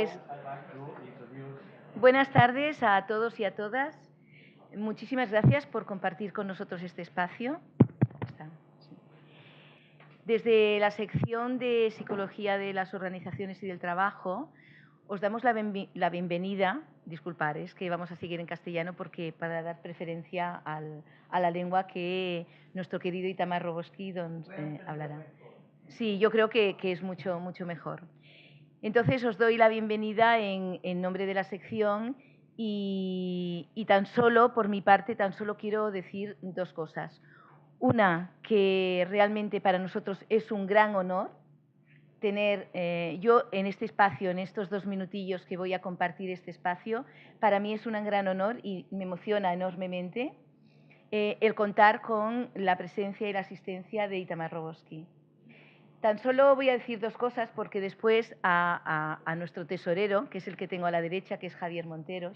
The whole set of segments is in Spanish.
Pues buenas tardes a todos y a todas. Muchísimas gracias por compartir con nosotros este espacio. Desde la sección de Psicología de las Organizaciones y del Trabajo, os damos la bienvenida. Disculpar, es que vamos a seguir en castellano porque para dar preferencia a la lengua que nuestro querido Itamar Roboski hablará. Sí, yo creo que es mucho mejor. Entonces os doy la bienvenida en nombre de la sección y tan solo, por mi parte, tan solo quiero decir dos cosas. Una, que realmente para nosotros es un gran honor tener yo en este espacio, en estos 2 minutillos que voy a compartir este espacio, para mí es un gran honor y me emociona enormemente el contar con la presencia y la asistencia de Itamar Roboski. Tan solo voy a decir dos cosas porque después a nuestro tesorero, que es el que tengo a la derecha, que es Xavier Montero,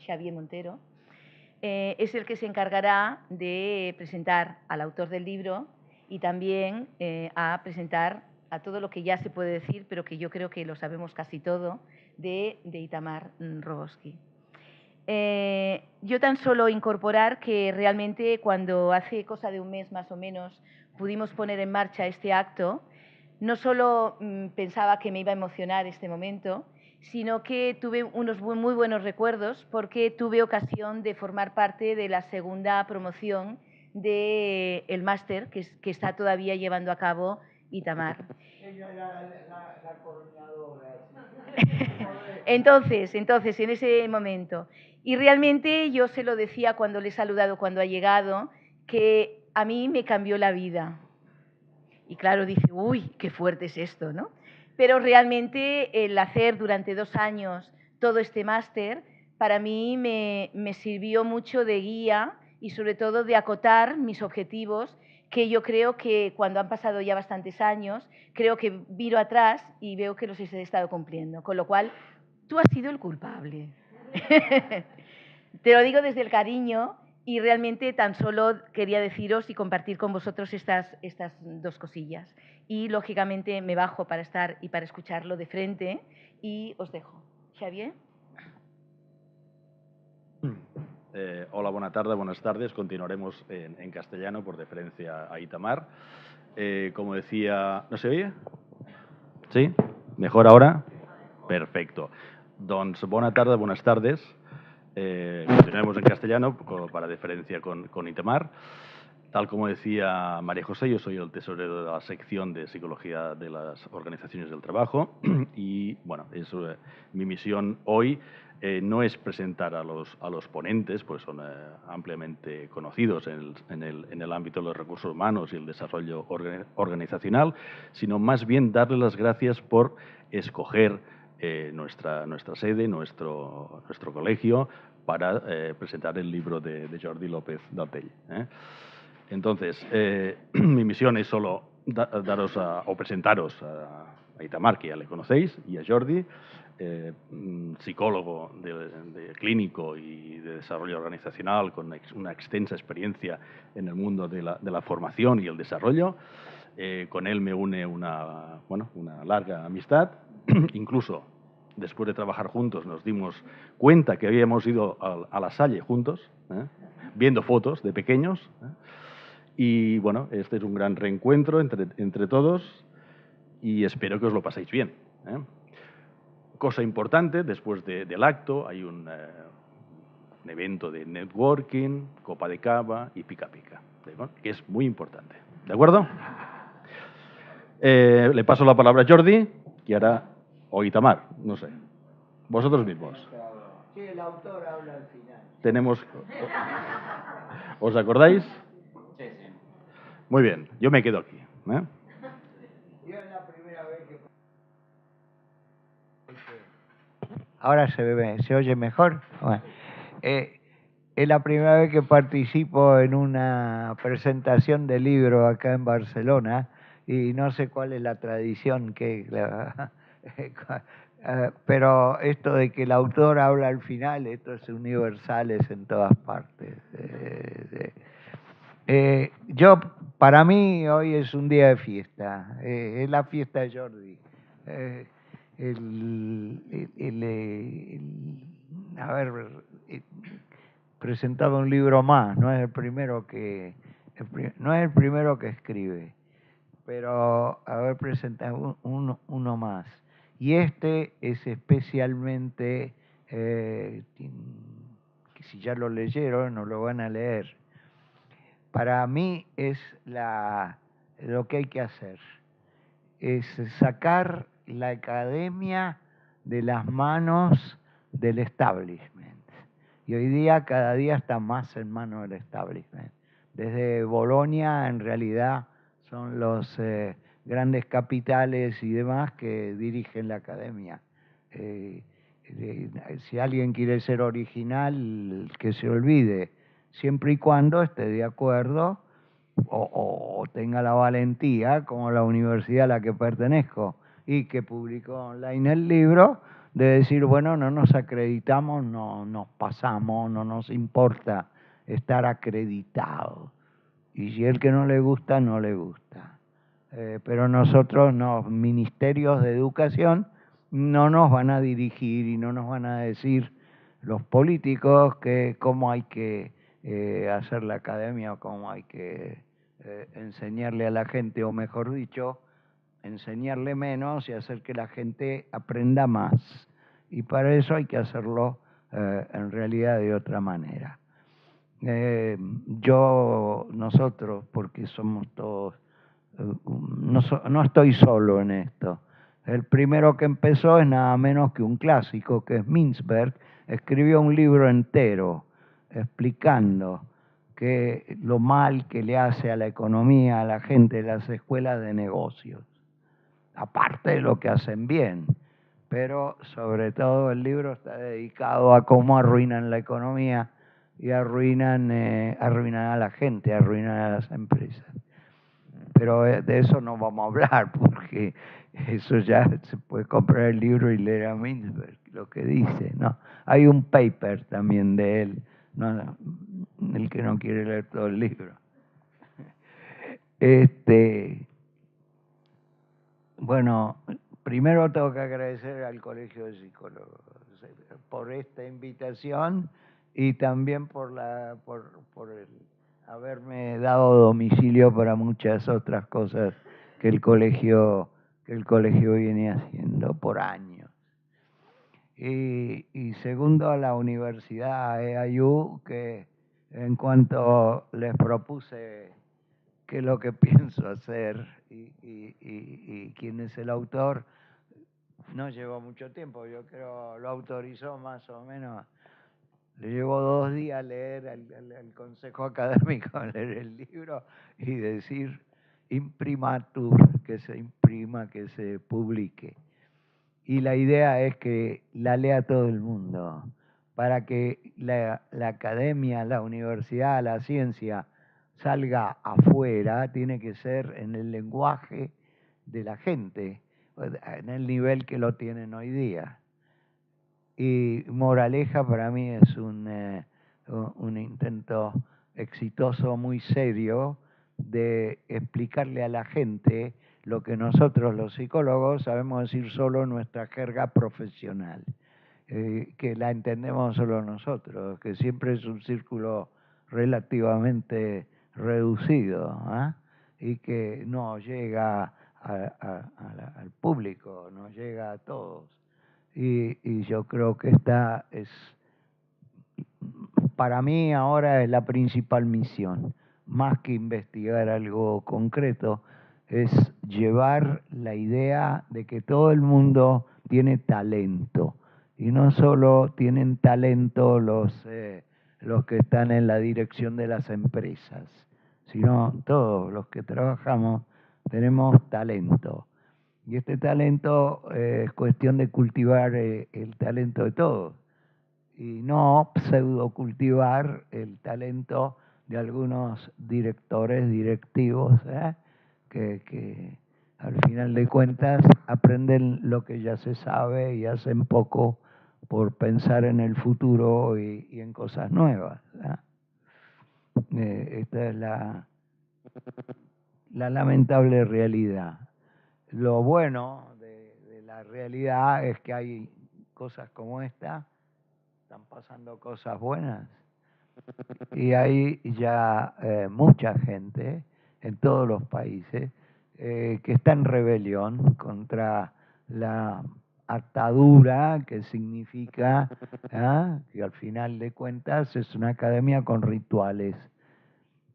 es el que se encargará de presentar al autor del libro y también a presentar a todo lo que ya se puede decir, pero que yo creo que lo sabemos casi todo, de Itamar Roboski. Yo tan solo incorporar que realmente cuando hace cosa de un mes más o menos pudimos poner en marcha este acto, no solo pensaba que me iba a emocionar este momento, sino que tuve unos muy buenos recuerdos porque tuve ocasión de formar parte de la segunda promoción del máster que está todavía llevando a cabo Itamar. Ella era la coordinadora. Entonces, en ese momento. Y realmente yo se lo decía cuando le he saludado, cuando ha llegado, que a mí me cambió la vida. Y claro, dice, uy, qué fuerte es esto, ¿no? Pero realmente el hacer durante 2 años todo este máster, para mí me sirvió mucho de guía y sobre todo de acotar mis objetivos, que yo creo que cuando han pasado ya bastantes años, creo que miro atrás y veo que los he estado cumpliendo. Con lo cual, tú has sido el culpable. Te lo digo desde el cariño. Y realmente tan solo quería deciros y compartir con vosotros estas dos cosillas. Y, lógicamente, me bajo para estar y para escucharlo de frente y os dejo. Xavier. Hola, buenas tardes. Continuaremos en castellano por deferencia a Itamar. Como decía... ¿No se oye? ¿Sí? ¿Mejor ahora? Perfecto. Doncs, buenas tardes. Continuaremos en castellano para deferencia con Itamar. Tal como decía María José, yo soy el tesorero de la sección de Psicología de las Organizaciones del Trabajo y, bueno, mi misión hoy no es presentar a los ponentes, pues son ampliamente conocidos en el ámbito de los recursos humanos y el desarrollo organizacional, sino más bien darles las gracias por escoger nuestra sede, nuestro colegio, para presentar el libro de Jordi López d'Altell. Entonces, mi misión es solo daros o presentaros a Itamar, que ya le conocéis, y a Jordi, psicólogo clínico y de desarrollo organizacional con una extensa experiencia en el mundo de la formación y el desarrollo. Con él me une una larga amistad. Incluso después de trabajar juntos nos dimos cuenta que habíamos ido a la Salle juntos, viendo fotos de pequeños. Y bueno, este es un gran reencuentro entre todos y espero que os lo paséis bien. Cosa importante, después del acto hay un evento de networking, copa de cava y pica pica, que es muy importante. ¿De acuerdo? Le paso la palabra a Jordi y hará, o Itamar, no sé, vosotros mismos. Sí, el autor habla al final. Tenemos... ¿Os acordáis? Sí, sí. Muy bien, yo me quedo aquí. Yo es la primera vez que... Ahora se oye mejor. Bueno, es la primera vez que participo en una presentación de libro acá en Barcelona y no sé cuál es la tradición pero esto de que el autor habla al final, esto es universal, es en todas partes. Para mí hoy es un día de fiesta, es la fiesta de Jordi. haber presentado un libro más, no es el primero que, no es el primero que escribe, pero haber presentado uno más. Y este es especialmente, que si ya lo leyeron o lo van a leer, para mí es lo que hay que hacer, es sacar la academia de las manos del establishment. Y hoy día, cada día está más en manos del establishment. Desde Bolonia, en realidad, son los grandes capitales y demás que dirigen la academia. Si alguien quiere ser original, que se olvide, siempre y cuando esté de acuerdo o tenga la valentía, como la universidad a la que pertenezco y que publicó online el libro, de decir, bueno, no nos acreditamos, no nos pasamos, no nos importa estar acreditados. Y si el que no le gusta, no le gusta. Pero nosotros, los ministerios de educación, no nos van a dirigir y no nos van a decir los políticos que cómo hay que hacer la academia o cómo hay que enseñarle a la gente, o mejor dicho, enseñarle menos y hacer que la gente aprenda más. Y para eso hay que hacerlo en realidad de otra manera. Nosotros, porque somos todos, no estoy solo en esto. El primero que empezó es nada menos que un clásico, que es Mintzberg. Escribió un libro entero explicando que lo mal que le hace a la economía a la gente de las escuelas de negocios, aparte de lo que hacen bien, pero sobre todo el libro está dedicado a cómo arruinan la economía y arruinan a la gente, arruinan a las empresas. Pero de eso no vamos a hablar, porque eso ya se puede comprar el libro y leer a Mintzberg, lo que dice, ¿no? Hay un paper también de él, ¿no? El que no quiere leer todo el libro. Bueno, primero tengo que agradecer al Colegio de Psicólogos por esta invitación y también por el haberme dado domicilio para muchas otras cosas que el colegio viene haciendo por años. Y segundo, a la Universidad EAYU, que en cuanto les propuse qué es lo que pienso hacer y quién es el autor, no llevó mucho tiempo, yo creo lo autorizó más o menos. Le llevó 2 días leer al consejo académico, leer el libro y decir imprimatur, que se imprima, que se publique. Y la idea es que la lea todo el mundo, para que la academia, la universidad, la ciencia salga afuera, tiene que ser en el lenguaje de la gente, en el nivel que lo tienen hoy día. Y Moraleja para mí es un intento exitoso, muy serio, de explicarle a la gente lo que nosotros los psicólogos sabemos decir solo en nuestra jerga profesional, que la entendemos solo nosotros, que siempre es un círculo relativamente reducido, y que no llega al público, no llega a todos. Y yo creo que esta es, para mí ahora es la principal misión, más que investigar algo concreto, es llevar la idea de que todo el mundo tiene talento. Y no solo tienen talento los que están en la dirección de las empresas, sino todos los que trabajamos tenemos talento. Y este talento es cuestión de cultivar el talento de todos y no pseudo cultivar el talento de algunos directores, directivos, que al final de cuentas aprenden lo que ya se sabe y hacen poco por pensar en el futuro y en cosas nuevas. Esta es la lamentable realidad. Lo bueno de la realidad es que hay cosas como esta están pasando cosas buenas. Y hay ya mucha gente en todos los países que está en rebelión contra la atadura que significa que al final de cuentas es una academia con rituales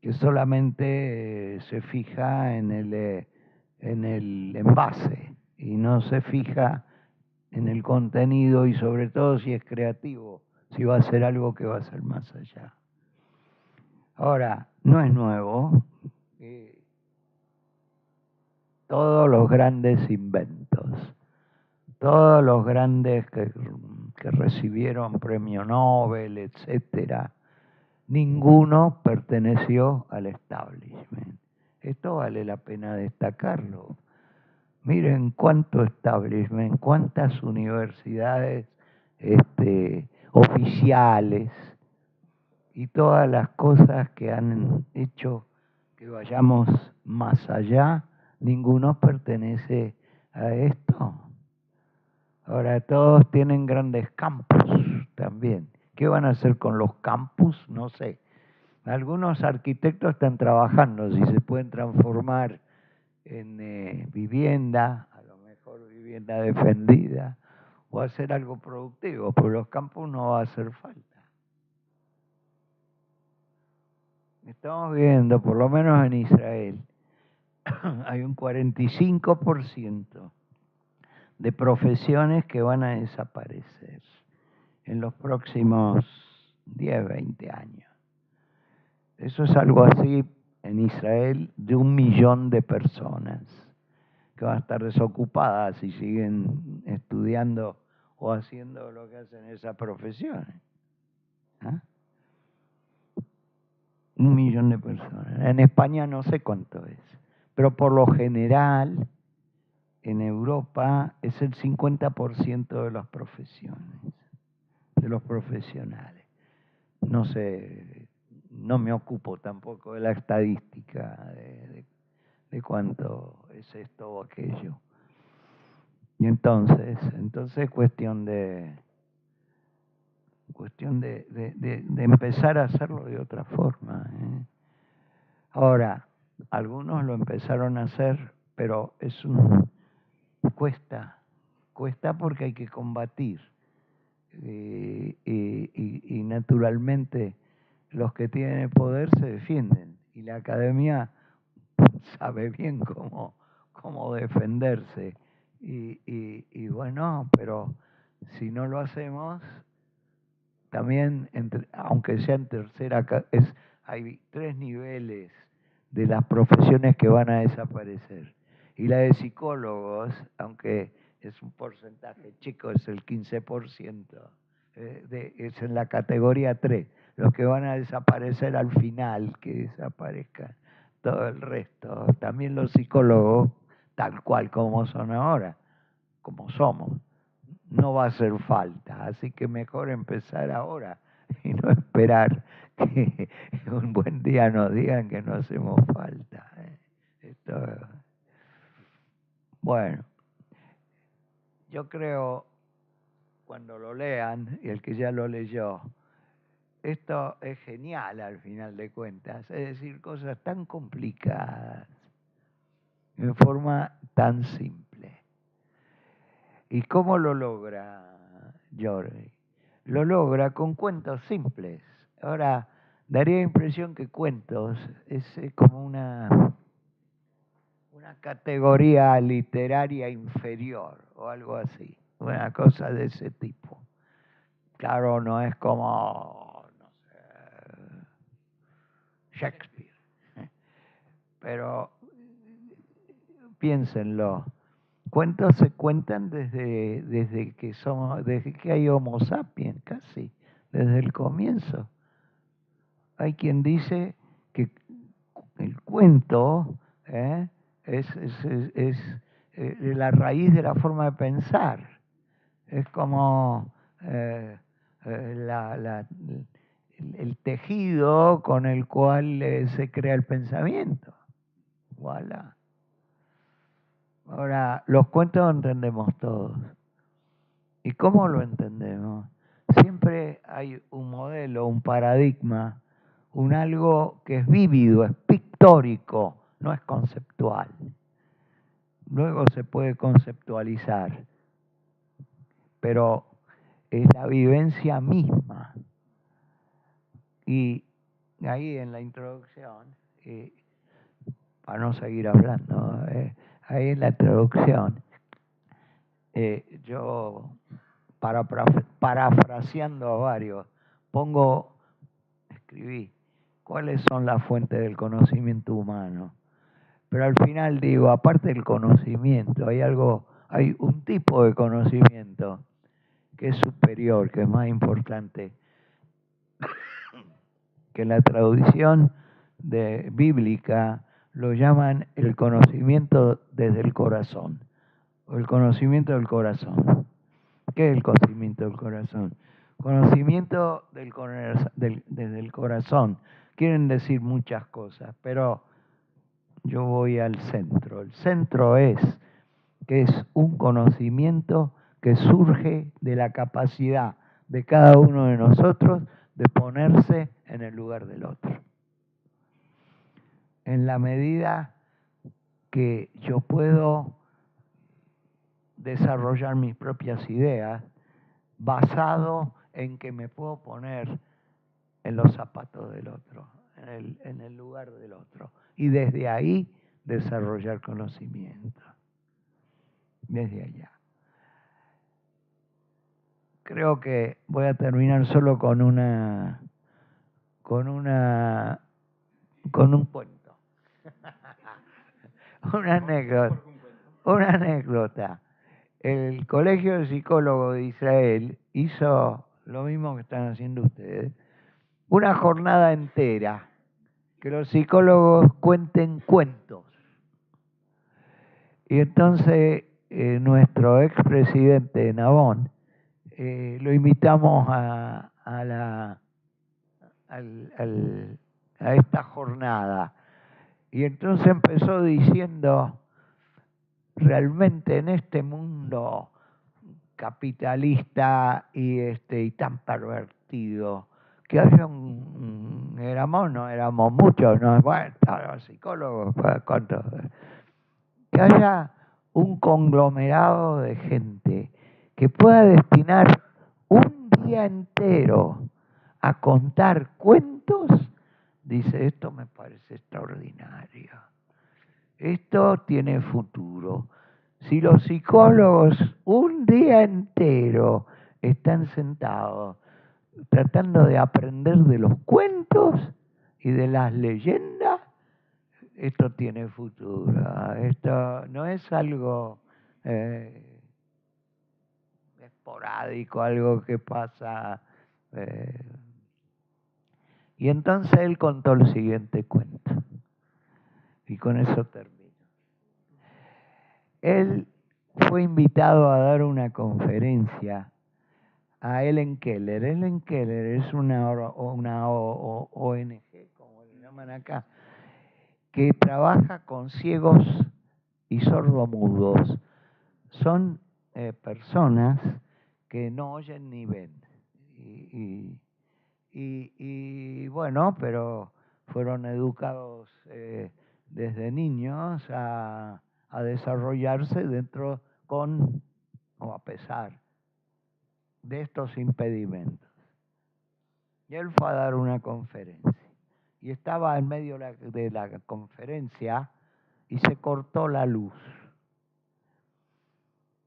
que solamente se fija en el envase y no se fija en el contenido y sobre todo si es creativo, si va a ser algo que va a ser más allá. Ahora, no es nuevo. Todos los grandes inventos, todos los grandes que recibieron premio Nobel, etcétera, ninguno perteneció al establishment. Esto vale la pena destacarlo. Miren cuánto establishment, cuántas universidades oficiales y todas las cosas que han hecho que vayamos más allá, ninguno pertenece a esto. Ahora todos tienen grandes campus también. ¿Qué van a hacer con los campus? No sé. Algunos arquitectos están trabajando si se pueden transformar en vivienda, a lo mejor vivienda defendida, o hacer algo productivo, pero los campus no va a hacer falta. Estamos viendo, por lo menos en Israel, hay un 45% de profesiones que van a desaparecer en los próximos 10, 20 años. Eso es algo así en Israel de 1 millón de personas que van a estar desocupadas si siguen estudiando o haciendo lo que hacen esas profesiones. 1 millón de personas. En España no sé cuánto es, pero por lo general en Europa es el 50% de las profesiones, de los profesionales. No sé, no me ocupo tampoco de la estadística de cuánto es esto o aquello. Y entonces es cuestión de empezar a hacerlo de otra forma. Ahora, algunos lo empezaron a hacer, pero cuesta porque hay que combatir. Y naturalmente los que tienen el poder se defienden y la academia sabe bien cómo defenderse. Y bueno, pero si no lo hacemos, también, aunque sea en tercera, hay 3 niveles de las profesiones que van a desaparecer. Y la de psicólogos, aunque es un porcentaje chico, es el 15%, es en la categoría 3. Los que van a desaparecer al final, que desaparezca todo el resto. También los psicólogos, tal cual como son ahora, como somos, no va a hacer falta. Así que mejor empezar ahora y no esperar que un buen día nos digan que no hacemos falta. Bueno, yo creo, cuando lo lean, y el que ya lo leyó, esto es genial al final de cuentas, es decir, cosas tan complicadas en forma tan simple. ¿Y cómo lo logra Jordi? Lo logra con cuentos simples. Ahora, daría la impresión que cuentos es como una categoría literaria inferior o algo así, una cosa de ese tipo. Claro, no es como, no sé, Shakespeare, pero piénsenlo. Cuentos se cuentan desde que hay Homo sapiens, casi, desde el comienzo. Hay quien dice que el cuento es la raíz de la forma de pensar. Es como el tejido con el cual se crea el pensamiento. Voilà. Ahora, los cuentos lo entendemos todos. ¿Y cómo lo entendemos? siempre hay un modelo, un paradigma, un algo que es vívido, es pictórico, no es conceptual. Luego se puede conceptualizar, pero es la vivencia misma. Y ahí en la introducción, para no seguir hablando, ahí en la introducción, yo, parafraseando a varios, escribí, ¿cuáles son las fuentes del conocimiento humano? Pero al final digo, aparte del conocimiento, hay un tipo de conocimiento que es superior, que es más importante, que en la tradición bíblica lo llaman el conocimiento desde el corazón, o el conocimiento del corazón. ¿Qué es el conocimiento del corazón? Conocimiento desde el corazón. Quieren decir muchas cosas, pero yo voy al centro. El centro es que es un conocimiento que surge de la capacidad de cada uno de nosotros de ponerse en el lugar del otro. En la medida que yo puedo desarrollar mis propias ideas basado en que me puedo poner en los zapatos del otro, en el lugar del otro. Y desde ahí desarrollar conocimiento. Desde allá. Creo que voy a terminar solo con un cuento. Una anécdota. El Colegio de Psicólogos de Israel hizo lo mismo que están haciendo ustedes, una jornada entera, que los psicólogos cuenten cuentos. Y entonces nuestro expresidente Nabón lo invitamos a esta jornada. Y entonces empezó diciendo, realmente en este mundo capitalista y tan pervertido, que haya éramos muchos, ¿no? Bueno, los psicólogos, ¿cuántos? Que haya un conglomerado de gente que pueda destinar un día entero a contar cuentos, dice, esto me parece extraordinario. Esto tiene futuro. Si los psicólogos un día entero están sentados tratando de aprender de los cuentos y de las leyendas, esto tiene futuro. Esto no es algo esporádico, algo que pasa. Y entonces él contó el siguiente cuento. Y con eso termino. Él fue invitado a dar una conferencia a Helen Keller. Helen Keller es una ONG, como le llaman acá, que trabaja con ciegos y sordomudos. Son personas que no oyen ni ven. Y bueno, pero fueron educados desde niños a desarrollarse o a pesar de estos impedimentos. Y él fue a dar una conferencia. Y estaba en medio de la conferencia y se cortó la luz.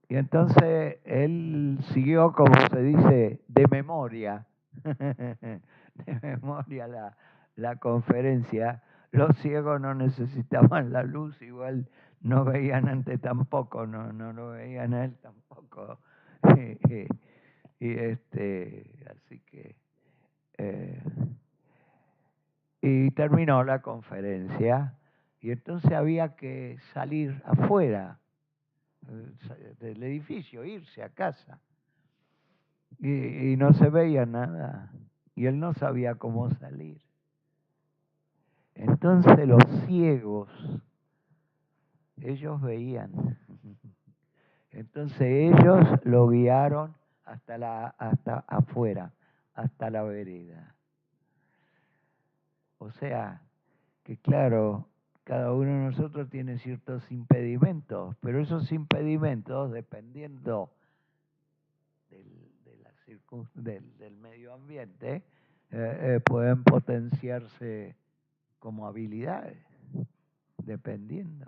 Y entonces él siguió, como se dice, de memoria, de memoria la conferencia. Los ciegos no necesitaban la luz, igual no veían antes tampoco, no lo veían a él tampoco. Así que y terminó la conferencia y entonces había que salir afuera del edificio, irse a casa. Y no se veía nada. Y él no sabía cómo salir. Entonces los ciegos, ellos veían. Entonces ellos lo guiaron hasta afuera, hasta la vereda. O sea, que claro, cada uno de nosotros tiene ciertos impedimentos, pero esos impedimentos, dependiendo del medio ambiente, pueden potenciarse como habilidades, dependiendo.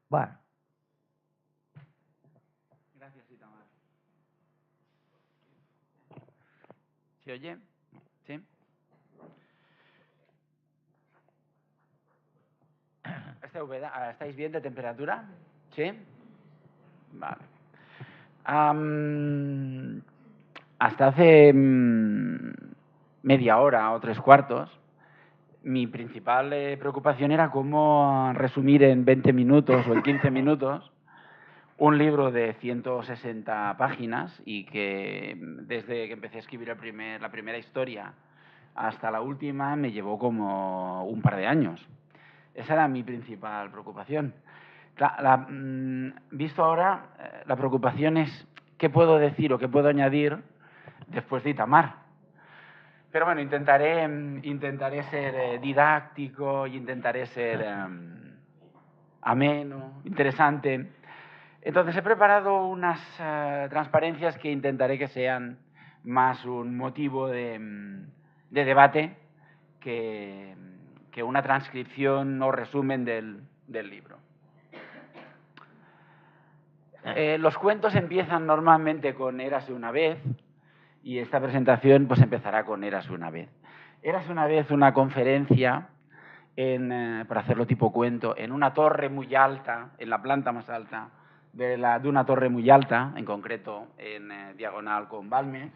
Bueno. Gracias, Itamar. ¿Se oye? ¿Sí? ¿Estáis bien de temperatura? ¿Sí? Vale. Hasta hace media hora o 3/4, mi principal preocupación era cómo resumir en 20 minutos o en 15 minutos un libro de 160 páginas y que desde que empecé a escribir la primera historia hasta la última me llevó como un par de años. Esa era mi principal preocupación. Visto ahora, la preocupación es qué puedo decir o qué puedo añadir después de Itamar. Pero bueno, intentaré ser didáctico y intentaré ser ameno, interesante. Entonces he preparado unas transparencias que intentaré que sean más un motivo de debate que una transcripción o resumen del libro. Los cuentos empiezan normalmente con Érase una vez, y esta presentación pues empezará con Érase una vez. Érase una vez una conferencia, para hacerlo tipo cuento, en una torre muy alta, en la planta más alta de una torre muy alta, en concreto en diagonal con Balmes,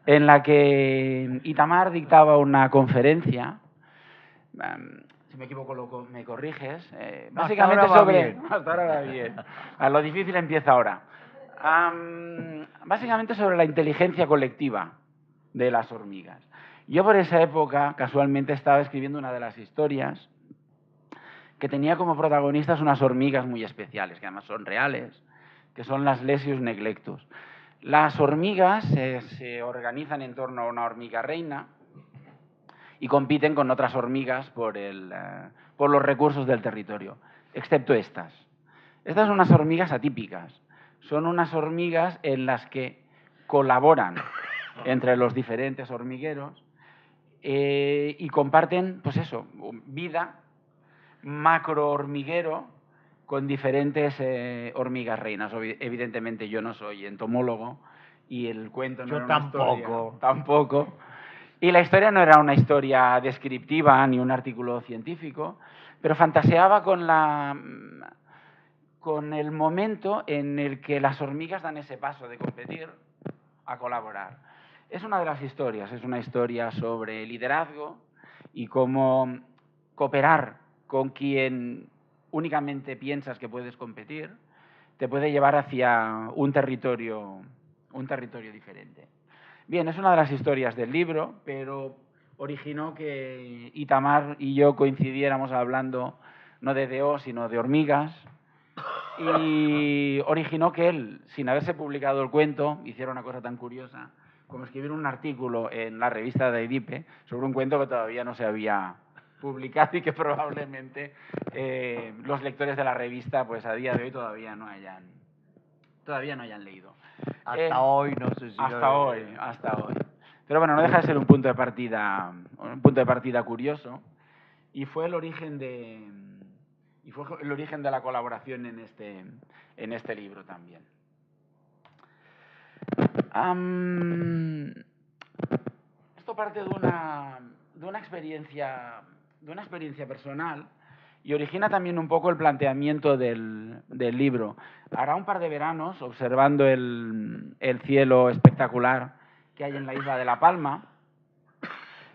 en la que Itamar dictaba una conferencia. Si me equivoco, me corriges. Básicamente hasta ahora va bien. Hasta ahora va bien. Lo difícil empieza ahora. Básicamente sobre la inteligencia colectiva de las hormigas. Yo por esa época, casualmente, estaba escribiendo una de las historias que tenía como protagonistas unas hormigas muy especiales, que además son reales, que son las Lesius neglectus. Las hormigas se organizan en torno a una hormiga reina y compiten con otras hormigas por los recursos del territorio, excepto estas. Estas son unas hormigas atípicas. Son unas hormigas en las que colaboran entre los diferentes hormigueros y comparten, pues eso, vida, macro hormiguero con diferentes hormigas reinas. Evidentemente yo no soy entomólogo y el cuento no era una historia. Tampoco. Y la historia no era una historia descriptiva ni un artículo científico, pero fantaseaba con el momento en el que las hormigas dan ese paso de competir a colaborar. Es una de las historias, es una historia sobre liderazgo y cómo cooperar con quien únicamente piensas que puedes competir te puede llevar hacia un territorio diferente. Bien, es una de las historias del libro, pero originó que Itamar y yo coincidiéramos hablando no de DO, sino de hormigas, y originó que él, sin haberse publicado el cuento, hiciera una cosa tan curiosa como escribir un artículo en la revista de Edipe sobre un cuento que todavía no se había publicado y que probablemente los lectores de la revista pues a día de hoy todavía no hayan leído. Hasta hoy, no sé si hasta hoy. Pero bueno, no deja de ser un punto de partida curioso, y fue el origen de la colaboración en este libro también. Esto parte de una experiencia personal y origina también un poco el planteamiento del libro. Hará un par de veranos, observando el cielo espectacular que hay en la isla de La Palma,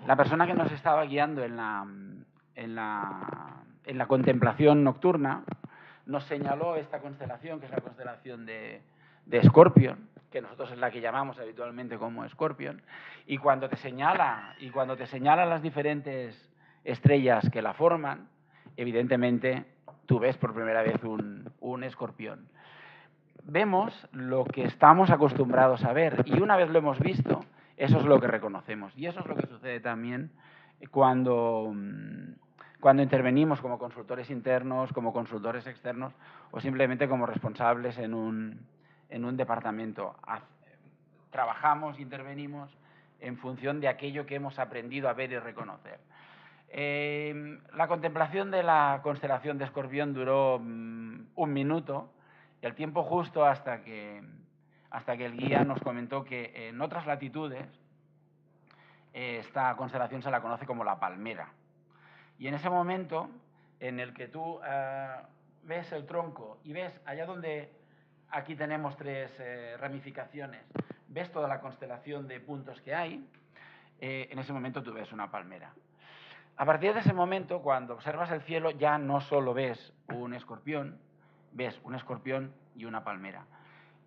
la persona que nos estaba guiando en la contemplación nocturna nos señaló esta constelación, que es la constelación de Escorpión, que nosotros es la que llamamos habitualmente como Escorpión, y cuando te señala las diferentes estrellas que la forman, evidentemente tú ves por primera vez un escorpión. vemos lo que estamos acostumbrados a ver y una vez lo hemos visto, eso es lo que reconocemos. Y eso es lo que sucede también cuando intervenimos como consultores internos, como consultores externos o simplemente como responsables en un departamento. Trabajamos, intervenimos en función de aquello que hemos aprendido a ver y reconocer. La contemplación de la constelación de Escorpión duró 1 minuto, y el tiempo justo hasta que el guía nos comentó que en otras latitudes esta constelación se la conoce como la palmera. Y en ese momento en el que tú ves el tronco y ves allá donde aquí tenemos 3 ramificaciones, ves toda la constelación de puntos que hay, en ese momento tú ves una palmera. A partir de ese momento, cuando observas el cielo, ya no solo ves un escorpión, ves un escorpión y una palmera.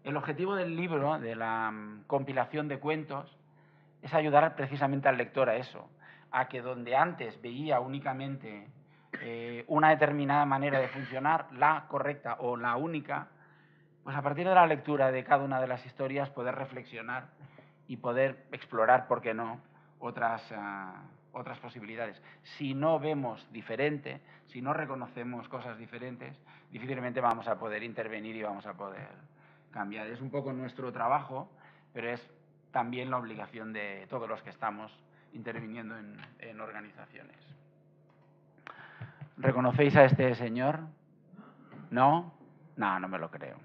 El objetivo del libro, de la compilación de cuentos, es ayudar precisamente al lector a eso, a que donde antes veía únicamente una determinada manera de funcionar, la correcta o la única, pues a partir de la lectura de cada una de las historias poder reflexionar y poder explorar, ¿por qué no?, otras posibilidades. Si no vemos diferente, si no reconocemos cosas diferentes, difícilmente vamos a poder intervenir y vamos a poder cambiar. Es un poco nuestro trabajo, pero es también la obligación de todos los que estamos interviniendo en organizaciones. ¿Reconocéis a este señor? ¿No? No, no me lo creo.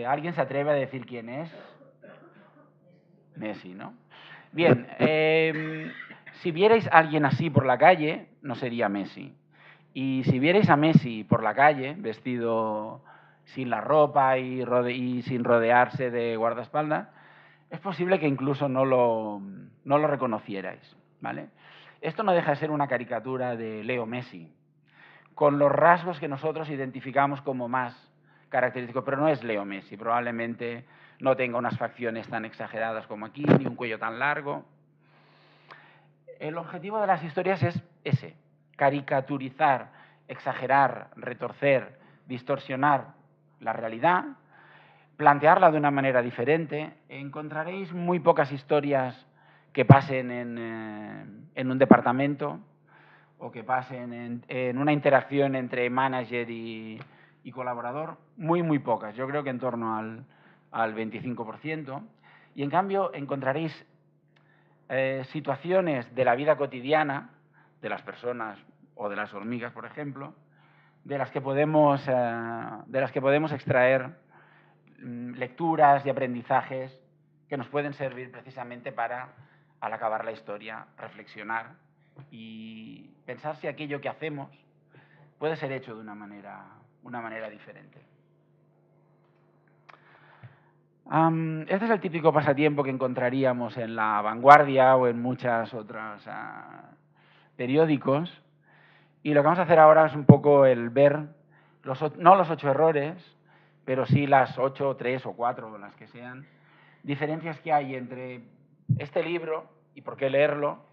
¿Alguien se atreve a decir quién es? Messi, ¿no? Bien, si vierais a alguien así por la calle, no sería Messi. Y si vierais a Messi por la calle, vestido sin la ropa y sin rodearse de guardaespaldas, es posible que incluso no lo reconocierais, ¿vale? Esto no deja de ser una caricatura de Leo Messi, con los rasgos que nosotros identificamos como más característicos, pero no es Leo Messi. Probablemente no tenga unas facciones tan exageradas como aquí, ni un cuello tan largo. El objetivo de las historias es ese: caricaturizar, exagerar, retorcer, distorsionar la realidad, plantearla de una manera diferente. Encontraréis muy pocas historias que pasen en un departamento o que pasen en una interacción entre manager y colaborador, muy pocas. Yo creo que en torno al 25%. Y en cambio encontraréis situaciones de la vida cotidiana de las personas o de las hormigas, por ejemplo, de las que podemos extraer lecturas y aprendizajes que nos pueden servir precisamente para, al acabar la historia, reflexionar y pensar si aquello que hacemos puede ser hecho de una manera diferente. Este es el típico pasatiempo que encontraríamos en La Vanguardia o en muchas otras periódicos. Y lo que vamos a hacer ahora es un poco el ver, no los 8 errores, pero sí las 8, 3 o 4, las que sean, diferencias que hay entre este libro, y por qué leerlo,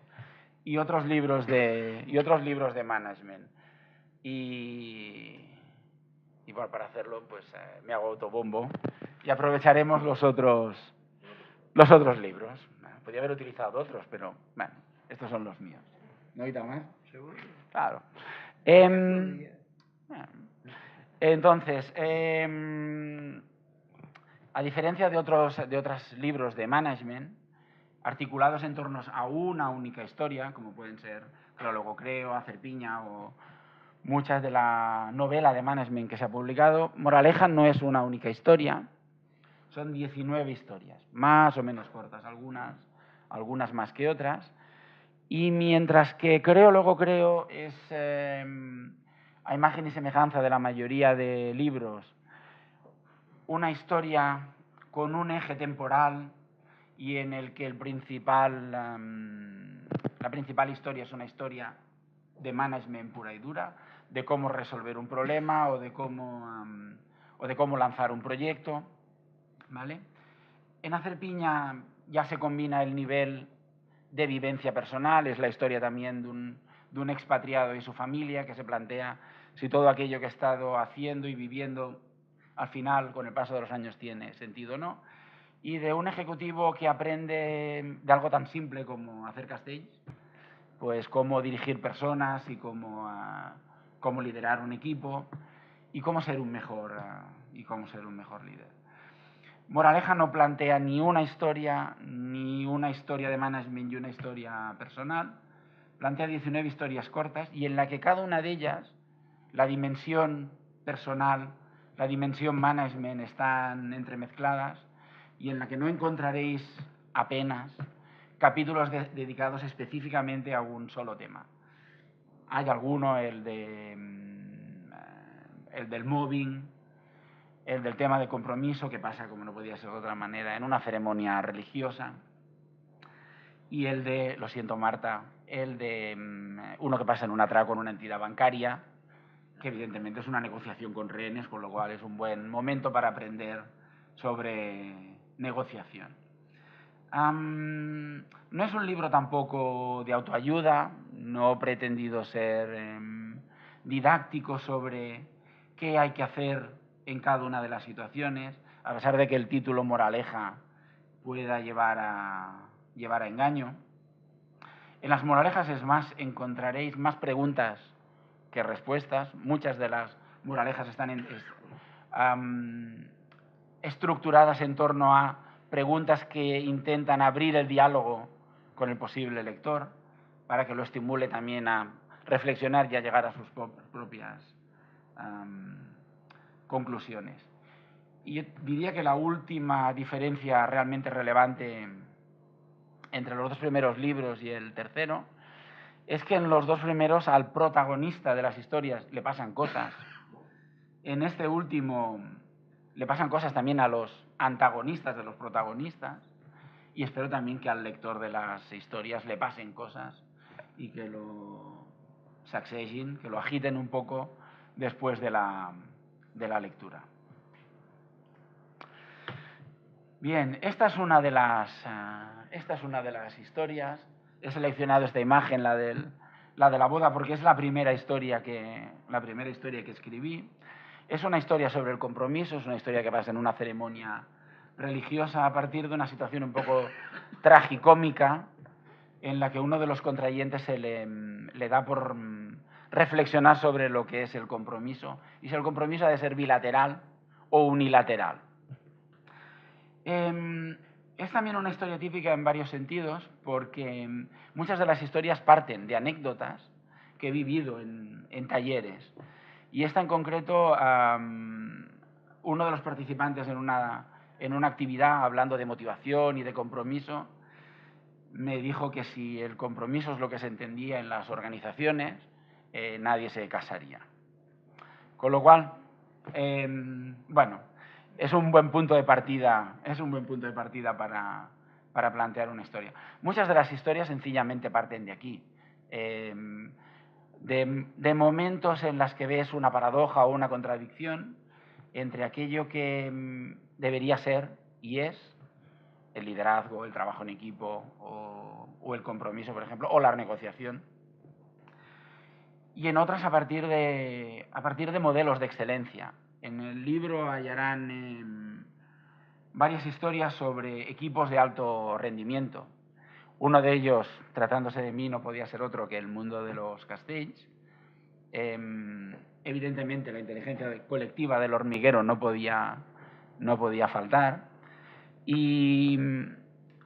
y otros libros de management. Y bueno, para hacerlo, pues me hago autobombo y aprovecharemos los otros libros. Podría haber utilizado otros, pero bueno, estos son los míos. ¿No, Itamar? ¿Seguro? Claro. Entonces, a diferencia de otros libros de management, articulados en torno a una única historia, como pueden ser Prólogo Creo, Hacer Piña o muchas de la novela de management que se ha publicado, Moraleja no es una única historia, son 19 historias, más o menos cortas, algunas más que otras. Y mientras que Creo, Luego Creo es a imagen y semejanza de la mayoría de libros, una historia con un eje temporal y en el que la principal historia es una historia de management pura y dura, de cómo resolver un problema o de cómo lanzar un proyecto, ¿vale? En Hacer Piña ya se combina el nivel de vivencia personal, es la historia también de un expatriado y su familia que se plantea si todo aquello que ha estado haciendo y viviendo al final, con el paso de los años, tiene sentido o no. Y de un ejecutivo que aprende de algo tan simple como hacer castells, pues cómo dirigir personas y cómo liderar un equipo y cómo ser un mejor líder. Moraleja no plantea ni una historia de management y una historia personal. Plantea 19 historias cortas y en la que cada una de ellas, la dimensión personal, la dimensión management están entremezcladas y en la que no encontraréis apenas capítulos dedicados específicamente a un solo tema. Hay alguno, el del mobbing, el del tema de compromiso, que pasa, como no podía ser de otra manera, en una ceremonia religiosa, y el de, lo siento Marta, el de uno que pasa en un atraco en una entidad bancaria, que evidentemente es una negociación con rehenes, con lo cual es un buen momento para aprender sobre negociación. No es un libro tampoco de autoayuda, no he pretendido ser didáctico sobre qué hay que hacer en cada una de las situaciones, a pesar de que el título moraleja pueda llevar a engaño. En las moralejas, es más, encontraréis más preguntas que respuestas. Muchas de las moralejas están estructuradas en torno a preguntas que intentan abrir el diálogo con el posible lector para que lo estimule también a reflexionar y a llegar a sus propias conclusiones. Y yo diría que la última diferencia realmente relevante entre los dos primeros libros y el tercero es que en los dos primeros al protagonista de las historias le pasan cosas. En este último le pasan cosas también a los antagonistas de los protagonistas y espero también que al lector de las historias le pasen cosas y que lo sacsegin, que lo agiten un poco después de la lectura. Bien, esta es una de las historias. He seleccionado esta imagen, la de la boda, porque es la primera historia que escribí. Es una historia sobre el compromiso, es una historia que pasa en una ceremonia religiosa a partir de una situación un poco tragicómica en la que uno de los contrayentes se le da por reflexionar sobre lo que es el compromiso y si el compromiso ha de ser bilateral o unilateral. Es también una historia típica en varios sentidos porque muchas de las historias parten de anécdotas que he vivido en talleres. Y esta en concreto, uno de los participantes en una actividad hablando de motivación y de compromiso, me dijo que si el compromiso es lo que se entendía en las organizaciones, nadie se casaría. Con lo cual, bueno, es un buen punto de partida para plantear una historia. Muchas de las historias sencillamente parten de aquí. De momentos en los que ves una paradoja o una contradicción entre aquello que debería ser y es el liderazgo, el trabajo en equipo o el compromiso, por ejemplo, o la negociación. Y en otras a partir de modelos de excelencia. En el libro hallarán varias historias sobre equipos de alto rendimiento. Uno de ellos, tratándose de mí, no podía ser otro que el mundo de los castells. Evidentemente, la inteligencia colectiva del hormiguero no podía faltar. Y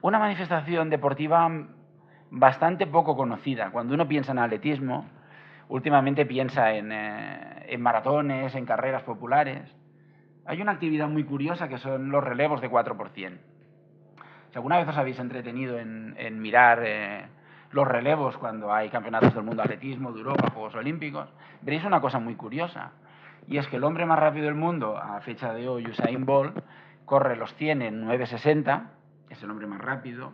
una manifestación deportiva bastante poco conocida. Cuando uno piensa en atletismo, últimamente piensa en maratones, en carreras populares. Hay una actividad muy curiosa que son los relevos de 4%. Si alguna vez os habéis entretenido en mirar los relevos cuando hay campeonatos del mundo de atletismo, de Europa, Juegos Olímpicos, veréis una cosa muy curiosa. Y es que el hombre más rápido del mundo, a fecha de hoy, Usain Bolt, corre los 100 en 9:60, es el hombre más rápido.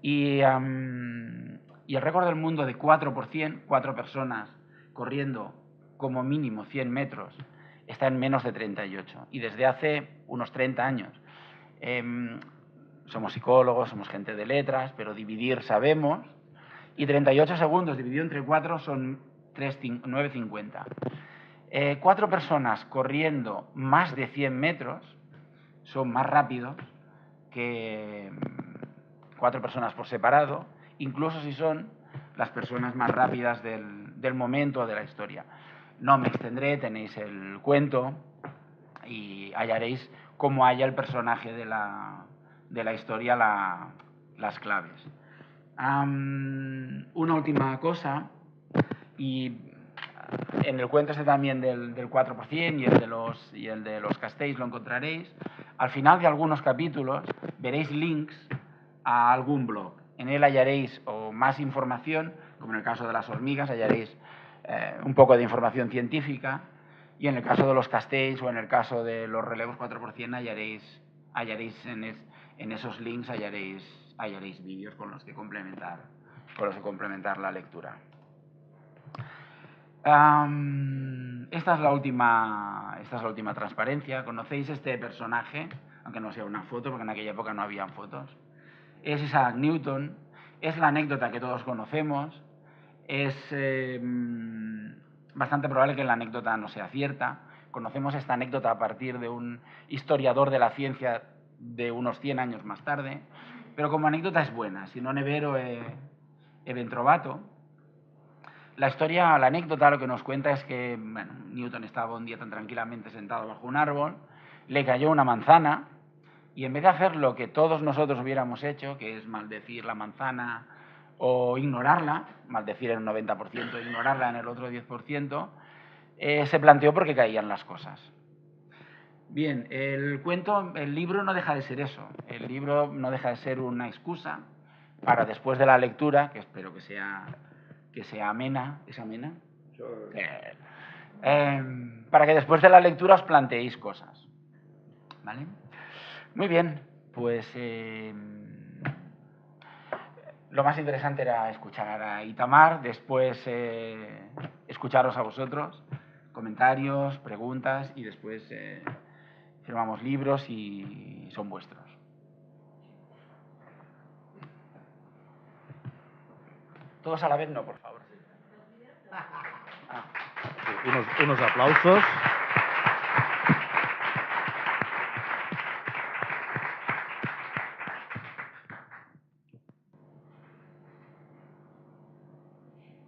Y el récord del mundo de 4%, 4 personas corriendo como mínimo 100 metros, está en menos de 38. Y desde hace unos 30 años. Somos psicólogos, somos gente de letras, pero dividir sabemos. Y 38 segundos dividido entre 4 son 9:50. 4 personas corriendo más de 100 metros son más rápidos que 4 personas por separado, incluso si son las personas más rápidas del momento o de la historia. No me extendré, tenéis el cuento y hallaréis cómo halla el personaje de la historia las claves. Una última cosa, y en el cuento este también del 4% y el de los Castells lo encontraréis. Al final de algunos capítulos veréis links a algún blog. En él hallaréis o más información, como en el caso de las hormigas, hallaréis un poco de información científica, y en el caso de los Castells o en el caso de los relevos 4% hallaréis en esos links hallaréis vídeos con los que complementar la lectura. Esta es la última transparencia. ¿Conocéis este personaje? Aunque no sea una foto, porque en aquella época no habían fotos. Es Isaac Newton. Es la anécdota que todos conocemos. Es bastante probable que la anécdota no sea cierta. Conocemos esta anécdota a partir de un historiador de la ciencia de unos 100 años más tarde, pero como anécdota es buena, si non è vero è ben trovato. La anécdota lo que nos cuenta es que Newton estaba un día tan tranquilamente sentado bajo un árbol, le cayó una manzana y en vez de hacer lo que todos nosotros hubiéramos hecho, que es maldecir la manzana o ignorarla, maldecir en un 90%, ignorarla en el otro 10%, se planteó por qué caían las cosas. Bien, el libro no deja de ser eso. El libro no deja de ser una excusa para, después de la lectura, que espero que sea amena. ¿Es amena? Para que después de la lectura os planteéis cosas. ¿Vale? Muy bien, pues lo más interesante era escuchar a Itamar, después escucharos a vosotros, comentarios, preguntas, y después firmamos libros y son vuestros. Todos a la vez no, por favor. Unos aplausos.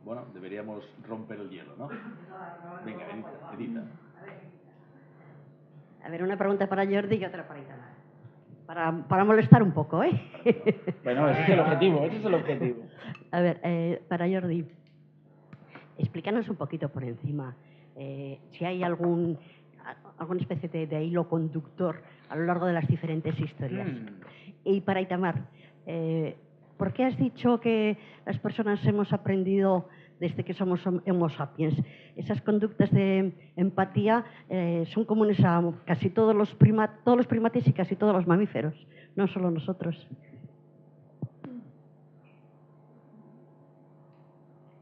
Bueno, deberíamos romper el hielo, ¿no? Venga, Edita. A ver, una pregunta para Jordi y otra para Itamar. Para molestar un poco, ¿eh? Bueno, ese es el objetivo. A ver, para Jordi, explícanos un poquito por encima si hay alguna especie de hilo conductor a lo largo de las diferentes historias. Y para Itamar, ¿por qué has dicho que las personas hemos aprendido desde que somos Homo sapiens? Esas conductas de empatía son comunes a casi todos los primates y casi todos los mamíferos, no solo nosotros.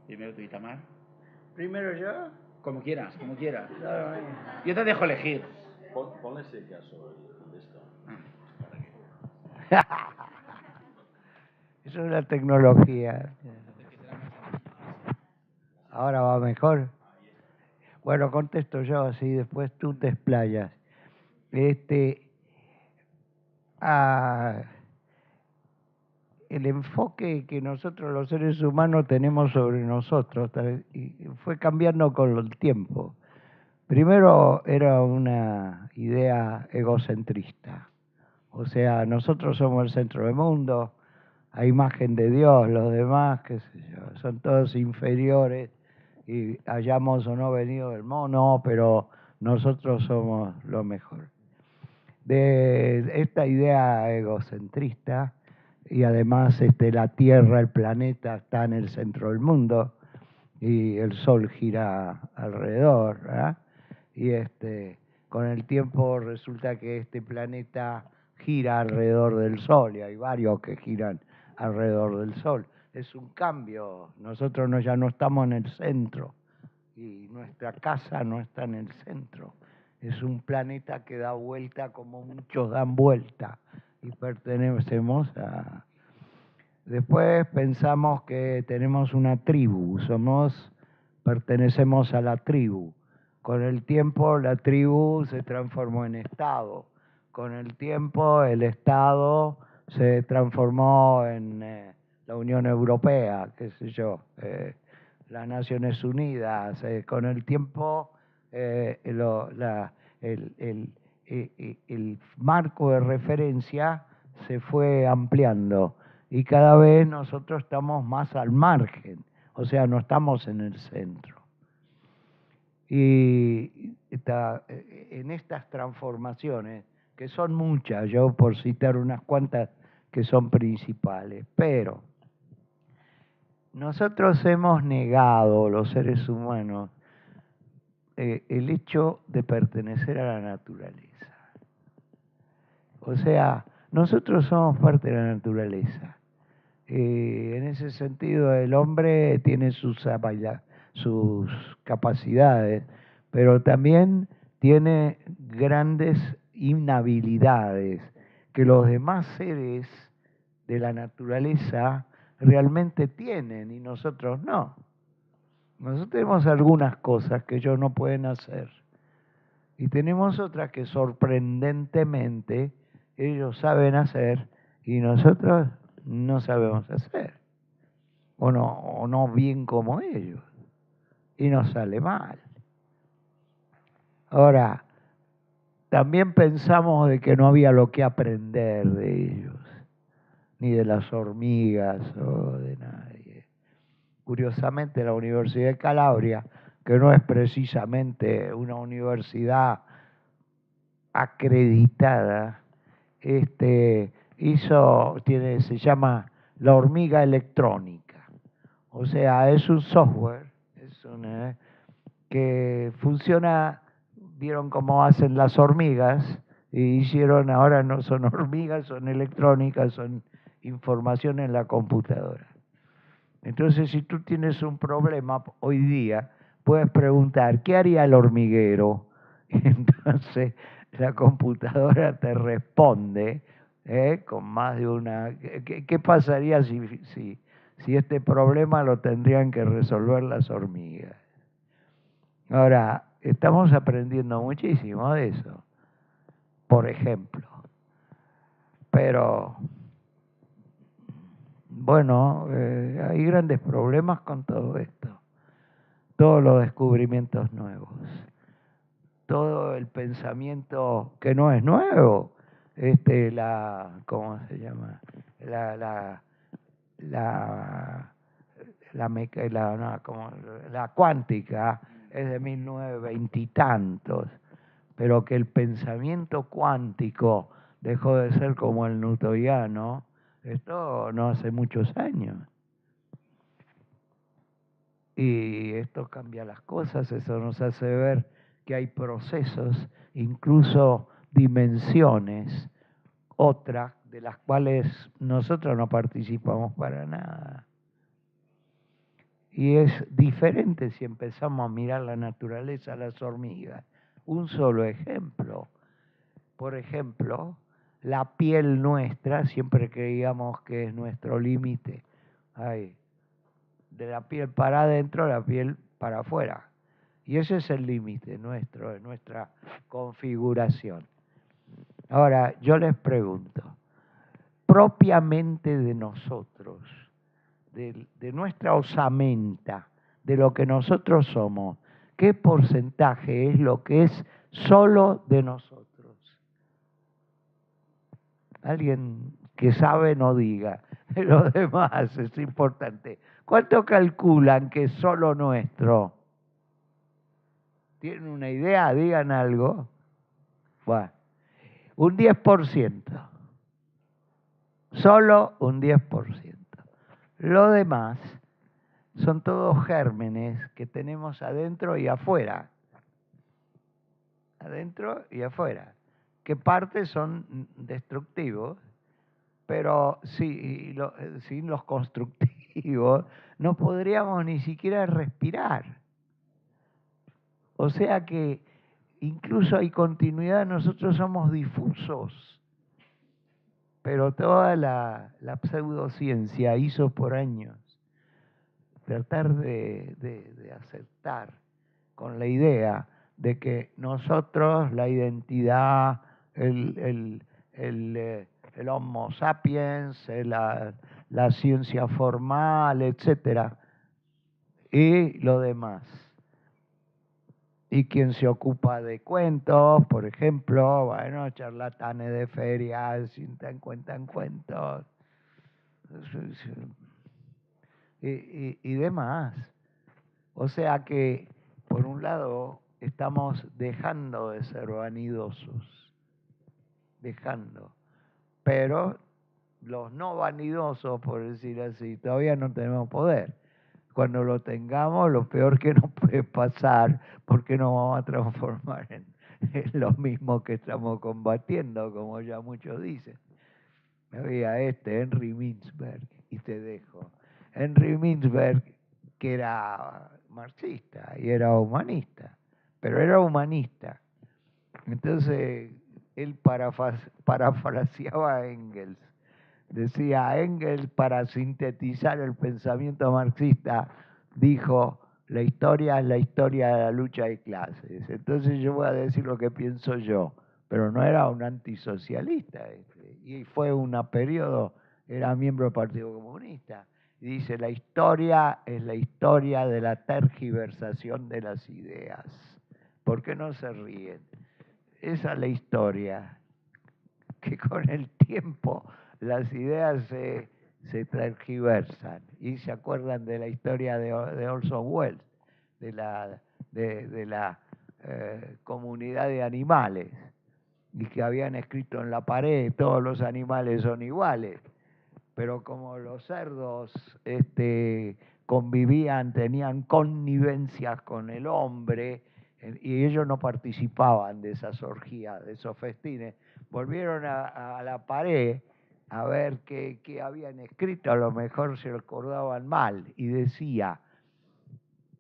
Primero tú, Itamar. Primero yo. Como quieras. Yo te dejo elegir. Ponle ese caso de esto. Eso es la tecnología. Ahora va mejor. Bueno, contesto yo, así después tú te explayas. El enfoque que nosotros los seres humanos tenemos sobre nosotros fue cambiando con el tiempo. Primero era una idea egocentrista. O sea, nosotros somos el centro del mundo, a imagen de Dios, los demás, qué sé yo, son todos inferiores y hayamos o no venido del mono, pero nosotros somos lo mejor. De esta idea egocentrista, y además la Tierra, el planeta, está en el centro del mundo y el Sol gira alrededor, ¿verdad? Y con el tiempo resulta que este planeta gira alrededor del Sol y hay varios que giran alrededor del Sol. Es un cambio, nosotros ya no estamos en el centro y nuestra casa no está en el centro. Es un planeta que da vuelta como muchos dan vuelta y pertenecemos a... Después pensamos que tenemos una tribu, pertenecemos a la tribu. Con el tiempo la tribu se transformó en Estado. Con el tiempo el Estado se transformó en la Unión Europea, qué sé yo, las Naciones Unidas. Con el tiempo el marco de referencia se fue ampliando y cada vez nosotros estamos más al margen, o sea, no estamos en el centro. Y en estas transformaciones, que son muchas, yo por citar unas cuantas que son principales, pero nosotros hemos negado, los seres humanos, el hecho de pertenecer a la naturaleza. O sea, nosotros somos parte de la naturaleza. En ese sentido, el hombre tiene sus capacidades, pero también tiene grandes inhabilidades que los demás seres de la naturaleza realmente tienen y nosotros no. Nosotros tenemos algunas cosas que ellos no pueden hacer y tenemos otras que sorprendentemente ellos saben hacer y nosotros no sabemos hacer, o no bien como ellos, y nos sale mal. Ahora, también pensamos de que no había lo que aprender de ellos, ni de las hormigas o de nadie. Curiosamente, la Universidad de Calabria, que no es precisamente una universidad acreditada, se llama la hormiga electrónica. O sea, es un software que funciona, vieron cómo hacen las hormigas, y hicieron, ahora no son hormigas, son electrónicas, son información en la computadora. Entonces, si tú tienes un problema hoy día, puedes preguntar, ¿qué haría el hormiguero? Y entonces la computadora te responde con más de una... ¿Qué pasaría si este problema lo tendrían que resolver las hormigas? Ahora, estamos aprendiendo muchísimo de eso, por ejemplo. Pero, bueno, hay grandes problemas con todo esto. Todos los descubrimientos nuevos. Todo el pensamiento que no es nuevo, ¿cómo se llama? La cuántica es de 1920 y tantos, pero que el pensamiento cuántico dejó de ser como el newtoniano, esto no hace muchos años. Y esto cambia las cosas, eso nos hace ver que hay procesos, incluso dimensiones, otras de las cuales nosotros no participamos para nada. Y es diferente si empezamos a mirar la naturaleza, las hormigas. Un solo ejemplo. Por ejemplo, la piel nuestra, siempre creíamos que es nuestro límite. Ay, de la piel para adentro, la piel para afuera. Y ese es el límite nuestro, de nuestra configuración. Ahora, yo les pregunto, propiamente de nosotros, de nuestra osamenta, de lo que nosotros somos, ¿qué porcentaje es lo que es solo de nosotros? Alguien que sabe no diga, lo demás es importante. ¿Cuánto calculan que es solo nuestro? ¿Tienen una idea? Digan algo. Bueno, un 10%. Solo un 10%. Lo demás son todos gérmenes que tenemos adentro y afuera. Adentro y afuera. Que parte son destructivos, pero sin los constructivos no podríamos ni siquiera respirar. O sea que incluso hay continuidad, nosotros somos difusos, pero toda la pseudociencia hizo por años tratar de aceptar con la idea de que nosotros, la identidad, el Homo sapiens, la ciencia formal, etcétera, y lo demás. Y quien se ocupa de cuentos, por ejemplo, bueno, charlatanes de ferias, sin te cuentan cuentos, y demás. O sea que, por un lado, estamos dejando de ser vanidosos, pero los no vanidosos, por decir así, todavía no tenemos poder. Cuando lo tengamos, lo peor que nos puede pasar, porque nos vamos a transformar en lo mismo que estamos combatiendo, como ya muchos dicen. Me veía Henry Mintzberg, y te dejo. Henry Mintzberg, que era marxista y era humanista, pero era humanista. Entonces, él parafraseaba a Engels. Decía Engels, para sintetizar el pensamiento marxista, dijo, la historia es la historia de la lucha de clases. Entonces yo voy a decir lo que pienso yo, pero no era un antisocialista. Y fue un periodo, era miembro del Partido Comunista. Y dice, la historia es la historia de la tergiversación de las ideas. ¿Por qué no se ríen? Esa es la historia, que con el tiempo las ideas se tergiversan. Y se acuerdan de la historia de Orson Welles, de la comunidad de animales, y que habían escrito en la pared, todos los animales son iguales. Pero como los cerdos convivían, tenían connivencias con el hombre, y ellos no participaban de esas orgías, de esos festines, volvieron a la pared a ver qué habían escrito, a lo mejor se acordaban mal, y decía,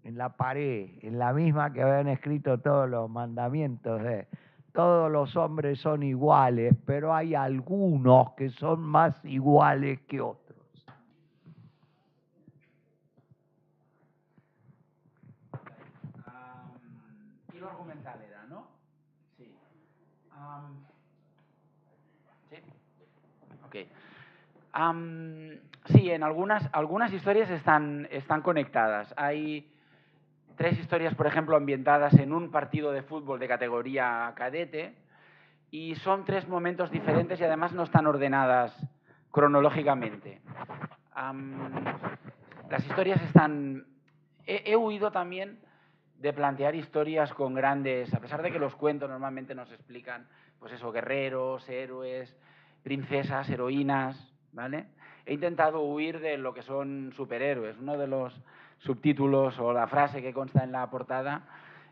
en la pared, en la misma que habían escrito todos los mandamientos de todos los hombres son iguales, pero hay algunos que son más iguales que otros. Hilo argumental era, ¿no? Sí. ¿Sí? Ok. Sí, en algunas historias están conectadas. Hay 3 historias, por ejemplo, ambientadas en un partido de fútbol de categoría cadete, y son 3 momentos diferentes y además no están ordenadas cronológicamente. Las historias están... He huido también de plantear historias con grandes... A pesar de que los cuentos normalmente nos explican, pues eso, guerreros, héroes, princesas, heroínas, ¿vale? He intentado huir de lo que son superhéroes. Uno de los subtítulos o la frase que consta en la portada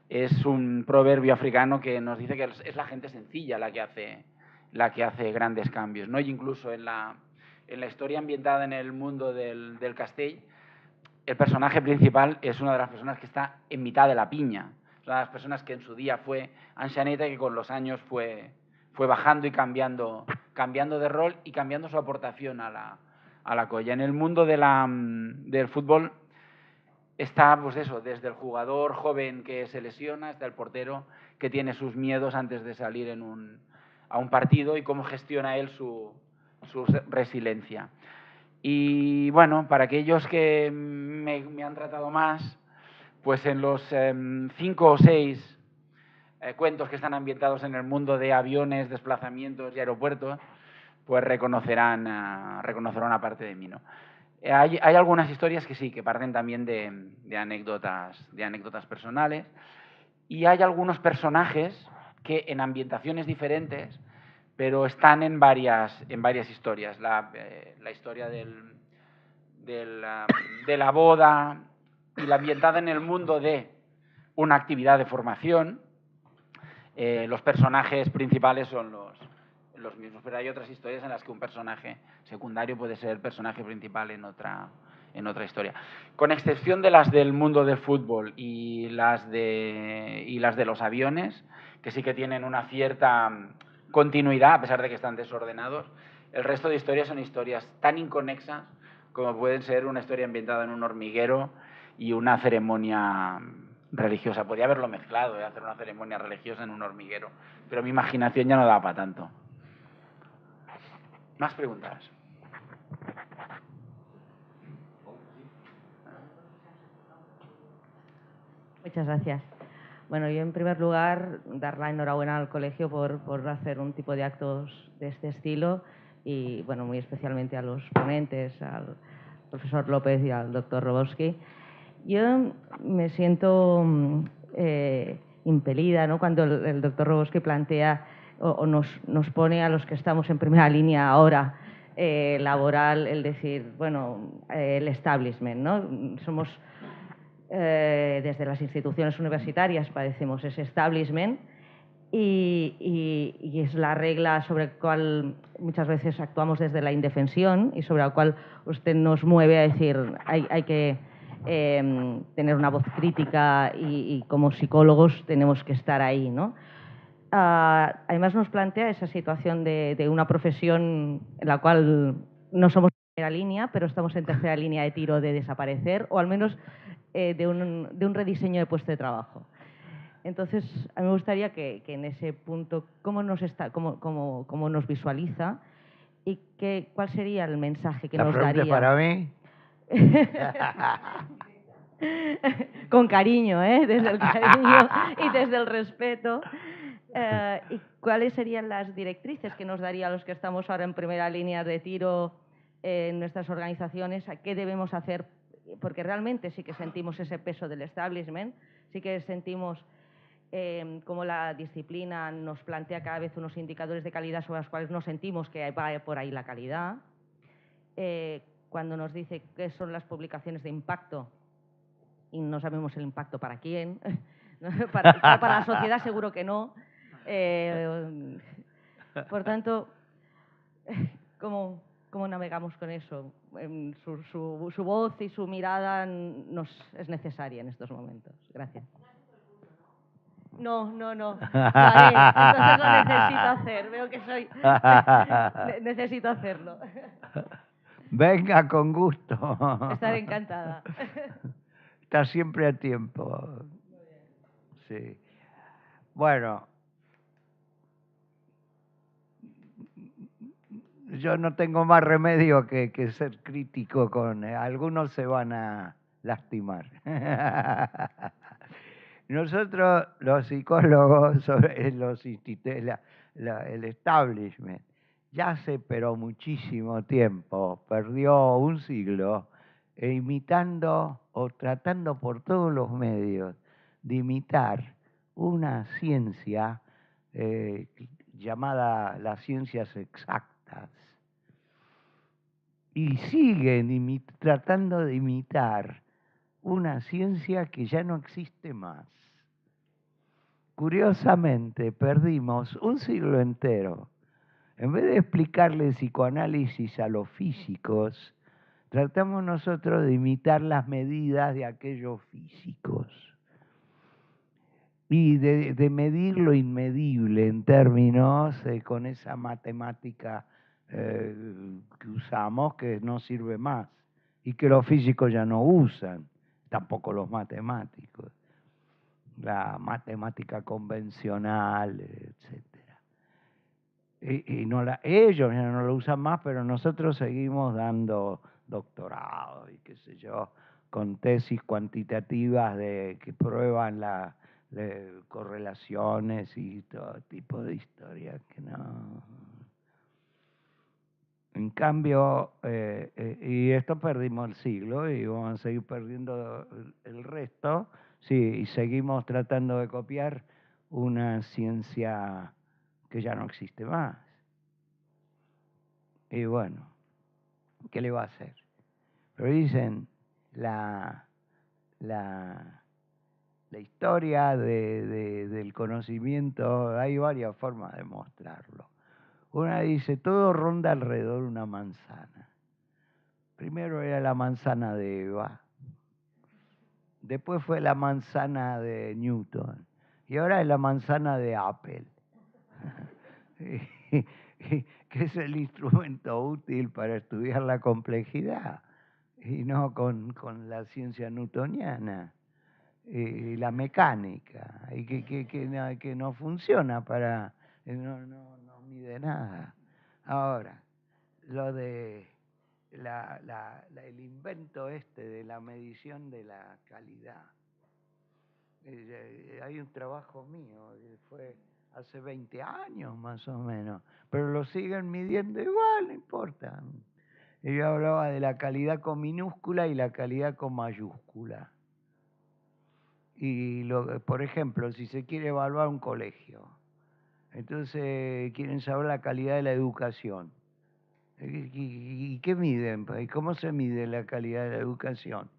es un proverbio africano que nos dice que es la gente sencilla la que hace grandes cambios, ¿no? Y incluso en la historia ambientada en el mundo del Castell, el personaje principal es una de las personas que está en mitad de la piña. Es una de las personas que en su día fue ancianeta y que con los años fue bajando y cambiando de rol y cambiando su aportación a la colla. En el mundo del fútbol está, pues eso, desde el jugador joven que se lesiona hasta el portero que tiene sus miedos antes de salir a un partido y cómo gestiona él su resiliencia. Y bueno, para aquellos que me han tratado más, pues en los 5 o 6 cuentos que están ambientados en el mundo de aviones, desplazamientos y aeropuertos, pues reconocerán una parte de mí, ¿no? Hay algunas historias que sí, que parten también de anécdotas personales, y hay algunos personajes que en ambientaciones diferentes, pero están en varias historias. La historia de la boda y la ambientada en el mundo de una actividad de formación. Los personajes principales son los mismos, pero hay otras historias en las que un personaje secundario puede ser el personaje principal en otra historia. Con excepción de las del mundo del fútbol y las de los aviones, que sí que tienen una cierta continuidad, a pesar de que están desordenados, el resto de historias son historias tan inconexas como pueden ser una historia ambientada en un hormiguero y una ceremonia religiosa. Podía haberlo mezclado, hacer una ceremonia religiosa en un hormiguero, pero mi imaginación ya no daba para tanto. ¿Más preguntas? Muchas gracias. Bueno, yo en primer lugar dar la enhorabuena al colegio por hacer un tipo de actos de este estilo y, bueno, muy especialmente a los ponentes, al profesor López y al doctor Robowski. Yo me siento impelida, ¿no?, cuando el doctor Robowski plantea o nos pone a los que estamos en primera línea ahora laboral, el decir, bueno, el establishment, ¿no? Somos desde las instituciones universitarias padecemos ese establishment y es la regla sobre la cual muchas veces actuamos desde la indefensión y sobre la cual usted nos mueve a decir hay que tener una voz crítica y como psicólogos tenemos que estar ahí, ¿no? Además nos plantea esa situación de una profesión en la cual no somos en primera línea, pero estamos en tercera línea de tiro de desaparecer, o al menos de un rediseño de puesto de trabajo. Entonces, a mí me gustaría que en ese punto, ¿cómo nos visualiza y cuál sería el mensaje que nos daría? ¿La pregunta para mí? Con cariño, ¿eh? Desde el cariño y desde el respeto. ¿Y cuáles serían las directrices que nos daría a los que estamos ahora en primera línea de tiro en nuestras organizaciones? ¿A qué debemos hacer? Porque realmente sí que sentimos ese peso del establishment, sí que sentimos cómo la disciplina nos plantea cada vez unos indicadores de calidad sobre los cuales no sentimos que va por ahí la calidad. Cuando nos dice qué son las publicaciones de impacto y no sabemos el impacto para quién, para la sociedad seguro que no. Por tanto, ¿cómo navegamos con eso? Su voz y su mirada es necesaria en estos momentos. Gracias. No. Lo haré. Entonces lo necesito hacer. Veo que soy... necesito hacerlo. Venga, con gusto. Estaré encantada. Está siempre a tiempo. Sí. Bueno, yo no tengo más remedio que ser crítico con... algunos se van a lastimar. Nosotros, los psicólogos, el establishment, ya hace pero muchísimo tiempo, perdió un siglo, imitando o tratando por todos los medios de imitar una ciencia llamada las ciencias exactas. Y siguen tratando de imitar una ciencia que ya no existe más. Curiosamente, perdimos un siglo entero. En vez de explicarle psicoanálisis a los físicos, tratamos nosotros de imitar las medidas de aquellos físicos y de medir lo inmedible en términos con esa matemática que usamos, que no sirve más y que los físicos ya no usan, tampoco los matemáticos. La matemática convencional, etcétera. Ellos ya no lo usan más, pero nosotros seguimos dando doctorados y qué sé yo, con tesis cuantitativas que prueban las correlaciones y todo tipo de historias que no. En cambio, y esto perdimos el siglo y vamos a seguir perdiendo el resto. Sí, y seguimos tratando de copiar una ciencia que ya no existe más. Y bueno, ¿qué le va a hacer? Pero dicen, la historia del conocimiento, hay varias formas de mostrarlo. Una dice, todo ronda alrededor de una manzana. Primero era la manzana de Eva. Después fue la manzana de Newton y ahora es la manzana de Apple, que es el instrumento útil para estudiar la complejidad y no con la ciencia newtoniana. la mecánica, y que no funciona para, no mide nada. Ahora, lo de el invento este de la medición de la calidad. Hay un trabajo mío, fue hace 20 años más o menos, pero lo siguen midiendo igual, no importa. Y yo hablaba de la calidad con minúscula y la calidad con mayúscula. Y, por ejemplo, si se quiere evaluar un colegio, entonces quieren saber la calidad de la educación. ¿Y qué miden? ¿Y cómo se mide la calidad de la educación?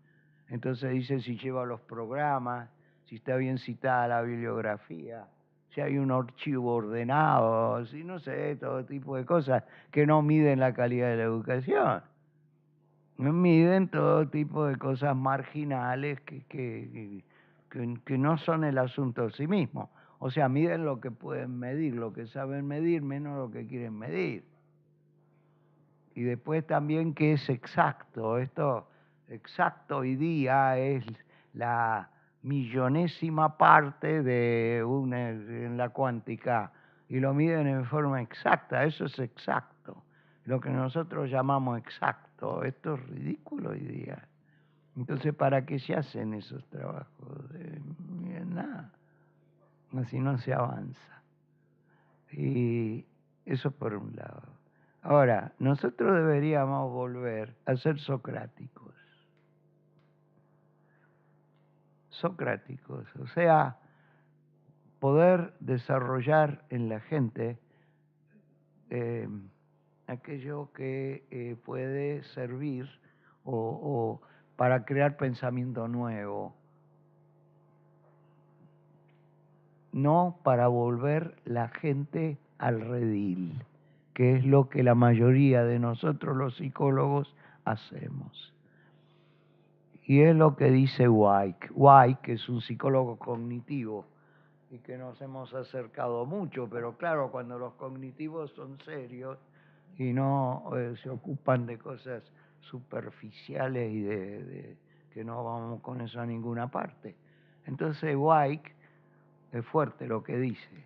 Entonces dicen si lleva los programas, si está bien citada la bibliografía, si hay un archivo ordenado, si no sé, todo tipo de cosas que no miden la calidad de la educación. Miden todo tipo de cosas marginales que no son el asunto en sí mismo. O sea, miden lo que pueden medir, lo que saben medir, menos lo que quieren medir. Y después también que es exacto. Esto exacto hoy día es la millonésima parte de en la cuántica. Y lo miden en forma exacta. Eso es exacto. Lo que nosotros llamamos exacto. Esto es ridículo hoy día. Entonces, ¿para qué se hacen esos trabajos? Nada. Así no se avanza. Y eso por un lado. Ahora, nosotros deberíamos volver a ser socráticos. Socráticos, o sea, poder desarrollar en la gente aquello que puede servir o para crear pensamiento nuevo, no para volver la gente al redil, que es lo que la mayoría de nosotros los psicólogos hacemos. Y es lo que dice Weick. Weick, que es un psicólogo cognitivo y que nos hemos acercado mucho, pero claro, cuando los cognitivos son serios y no se ocupan de cosas superficiales y que no vamos con eso a ninguna parte. Entonces Weick, es fuerte lo que dice.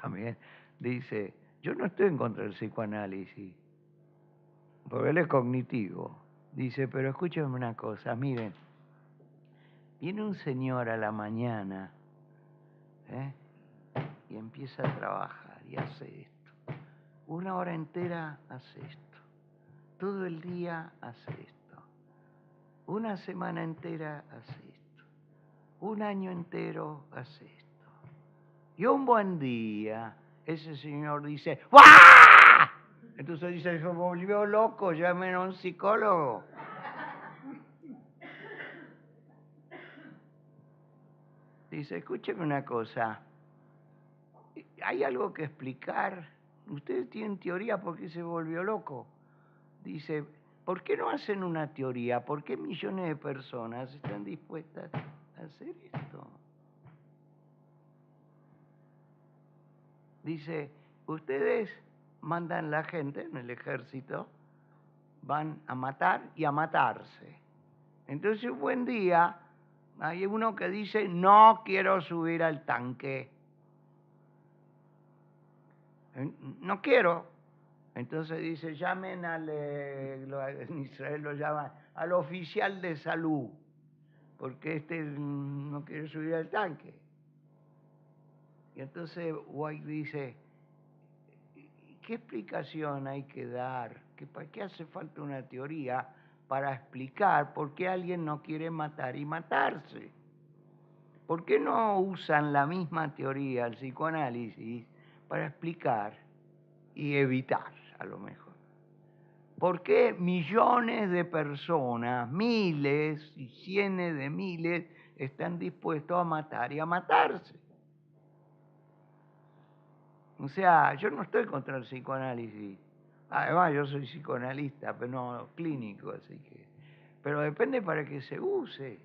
También dice, yo no estoy en contra del psicoanálisis, porque él es cognitivo. Dice, pero escúchenme una cosa, miren, viene un señor a la mañana y empieza a trabajar y hace esto. 1 hora entera hace esto. Todo el día hace esto. 1 semana entera hace esto. 1 año entero hace esto. Y un buen día, ese señor dice, ¡guau! Entonces dice, se volvió loco, llamen a un psicólogo. Dice, escúcheme una cosa, ¿hay algo que explicar? Ustedes tienen teoría por qué se volvió loco. Dice, ¿por qué no hacen una teoría? ¿Por qué millones de personas están dispuestas a hacer esto? Dice, ustedes mandan la gente en el ejército, van a matar y a matarse. Entonces un buen día hay uno que dice, no quiero subir al tanque. No quiero. Entonces dice, llamen en Israel lo llaman, al oficial de salud, porque no quiere subir al tanque. Y entonces White dice, ¿qué explicación hay que dar? ¿Para qué hace falta una teoría para explicar por qué alguien no quiere matar y matarse? ¿Por qué no usan la misma teoría, el psicoanálisis, para explicar y evitar, a lo mejor? ¿Por qué millones de personas, miles y cientos de miles, están dispuestos a matar y a matarse? O sea, yo no estoy contra el psicoanálisis. Además, yo soy psicoanalista, pero no clínico, así que... Pero depende para qué se use.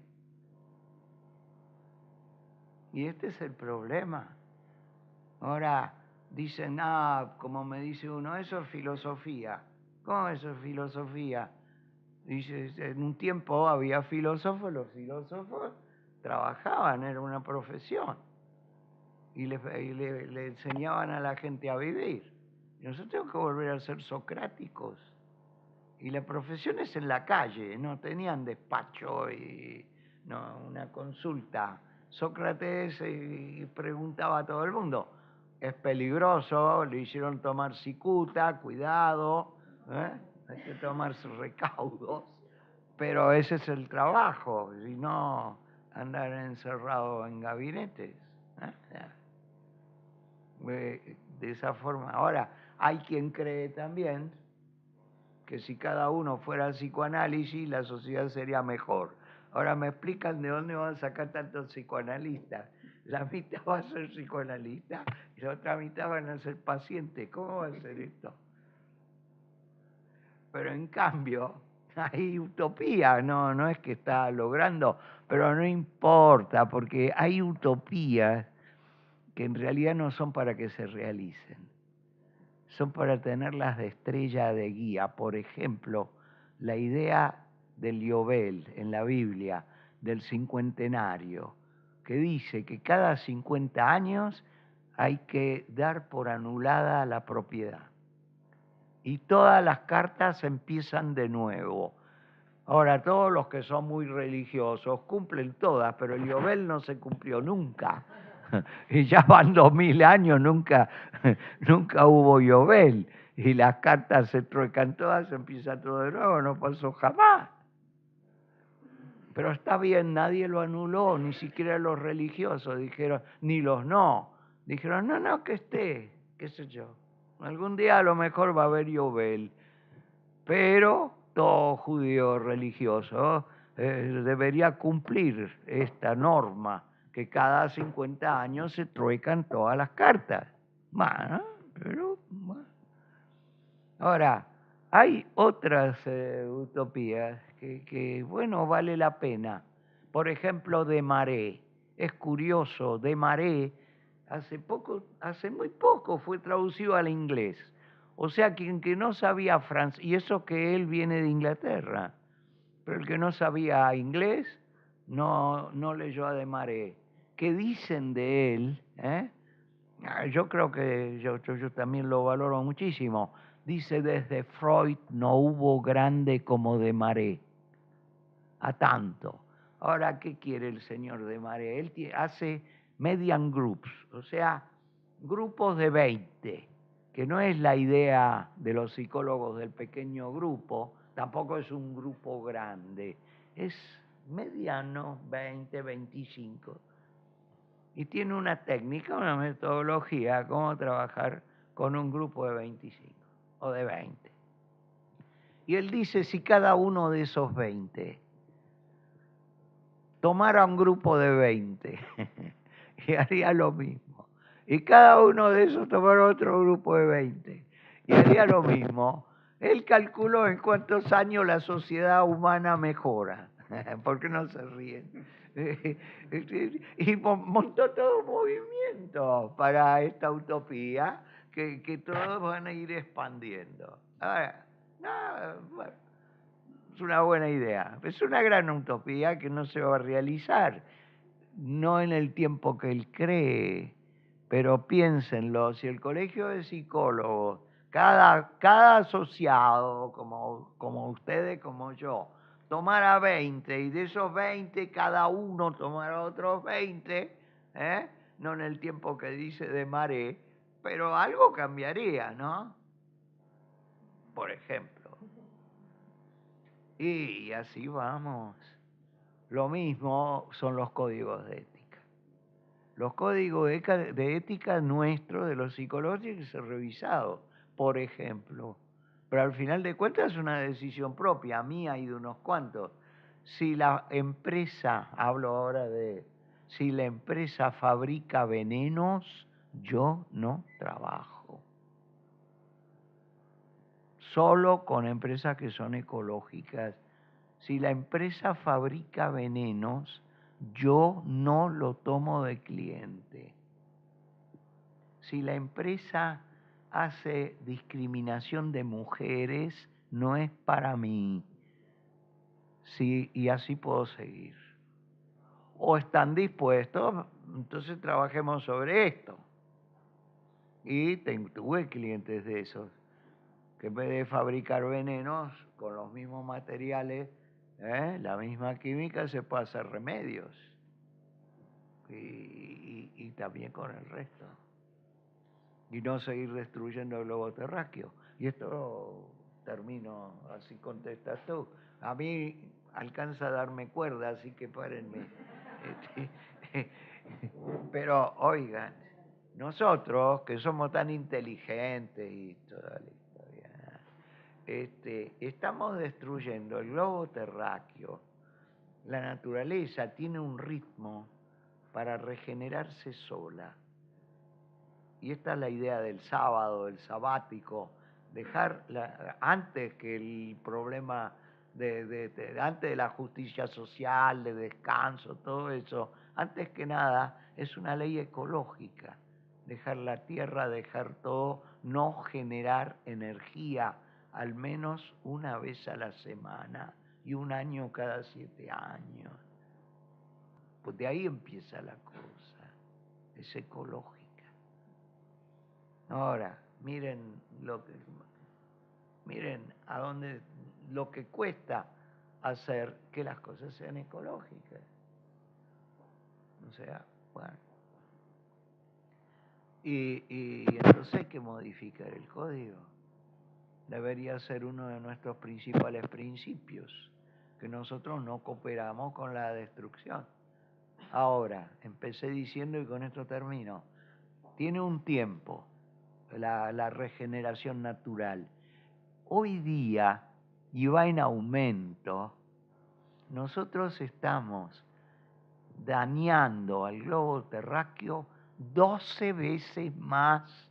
Y este es el problema. Ahora dicen, como me dice uno, eso es filosofía. ¿Cómo eso es filosofía? Dice, en un tiempo había filósofos, los filósofos trabajaban, era una profesión. Y le enseñaban a la gente a vivir. Y nosotros tenemos que volver a ser socráticos. Y la profesión es en la calle, no tenían despacho y no, una consulta. Sócrates preguntaba a todo el mundo, es peligroso, le hicieron tomar cicuta, cuidado, hay que tomarse recaudos, pero ese es el trabajo, y no andar encerrado en gabinetes. De esa forma. Ahora, hay quien cree también que si cada uno fuera al psicoanálisis, la sociedad sería mejor. Ahora me explican de dónde van a sacar tantos psicoanalistas. La mitad va a ser psicoanalista y la otra mitad van a ser pacientes. ¿Cómo va a ser esto? Pero en cambio, hay utopía, no es que está logrando, pero no importa, porque hay utopías que en realidad no son para que se realicen, son para tenerlas de estrella de guía. Por ejemplo, la idea del Yobel en la Biblia, del cincuentenario, que dice que cada 50 años hay que dar por anulada la propiedad. Y todas las cartas empiezan de nuevo. Ahora, todos los que son muy religiosos cumplen todas, pero el Yobel no se cumplió nunca. Y ya van 2000 años, nunca hubo Yobel. Y las cartas se truecan todas, empieza todo de nuevo, no pasó jamás. Pero está bien, nadie lo anuló, ni siquiera los religiosos dijeron, ni los no. Dijeron, no, que esté, qué sé yo. Algún día a lo mejor va a haber Yobel. Pero todo judío religioso debería cumplir esta norma, que cada 50 años se truecan todas las cartas. Bueno, pero... Bueno. Ahora, hay otras utopías que, bueno, vale la pena. Por ejemplo, Desmarais. Es curioso, Desmarais hace muy poco fue traducido al inglés. O sea, quien que no sabía francés, y eso que él viene de Inglaterra, pero el que no sabía inglés no leyó a Desmarais. ¿Qué dicen de él? Yo creo que yo también lo valoro muchísimo. Dice, desde Freud no hubo grande como Desmarais. A tanto. Ahora, ¿qué quiere el señor Desmarais? Él hace median groups, o sea, grupos de 20, que no es la idea de los psicólogos del pequeño grupo, tampoco es un grupo grande, es mediano, 20, 25. Y tiene una técnica, una metodología, cómo trabajar con un grupo de 25 o de 20. Y él dice, si cada uno de esos 20 tomara un grupo de 20 y haría lo mismo, y cada uno de esos tomara otro grupo de 20 y haría lo mismo, él calculó en cuántos años la sociedad humana mejora. ¿Por qué no se ríen? Y montó todo un movimiento para esta utopía que todos van a ir expandiendo. Ahora, bueno, es una buena idea, es una gran utopía que no se va a realizar, no en el tiempo que él cree, pero piénsenlo, si el colegio de psicólogos, cada asociado, como ustedes, como yo, tomara 20 y de esos 20 cada uno tomara otros 20, no en el tiempo que dice Desmarais, pero algo cambiaría, ¿no? Por ejemplo. Y así vamos. Lo mismo son los códigos de ética. Los códigos de ética nuestros, de los psicólogos, tienen que ser revisados, por ejemplo. Pero al final de cuentas es una decisión propia, mía y de unos cuantos. Si la empresa, hablo ahora si la empresa fabrica venenos, yo no trabajo. Solo con empresas que son ecológicas. Si la empresa fabrica venenos, yo no lo tomo de cliente. Si la empresa hace discriminación de mujeres, no es para mí. Sí, y así puedo seguir. O están dispuestos, entonces trabajemos sobre esto. Y tuve clientes de esos, que en vez de fabricar venenos con los mismos materiales, la misma química, se puede hacer remedios. Y también con el resto. Y no seguir destruyendo el globo terráqueo. Y esto termino, así contestas tú. A mí alcanza a darme cuerda, así que párenme. Pero oigan, nosotros que somos tan inteligentes y toda la historia, estamos destruyendo el globo terráqueo. La naturaleza tiene un ritmo para regenerarse sola. Y esta es la idea del sábado, del sabático, dejar antes que el problema antes de la justicia social, de descanso, todo eso, antes que nada es una ley ecológica, dejar la tierra, dejar todo, no generar energía, al menos una vez a la semana y un año cada 7 años. Pues de ahí empieza la cosa, es ecológica. Ahora, miren a dónde lo que cuesta hacer que las cosas sean ecológicas. O sea, bueno. Y entonces hay que modificar el código. Debería ser uno de nuestros principales principios, que nosotros no cooperamos con la destrucción. Ahora, empecé diciendo, y con esto termino, tiene un tiempo la regeneración natural. Hoy día, y va en aumento, nosotros estamos dañando al globo terráqueo 12 veces más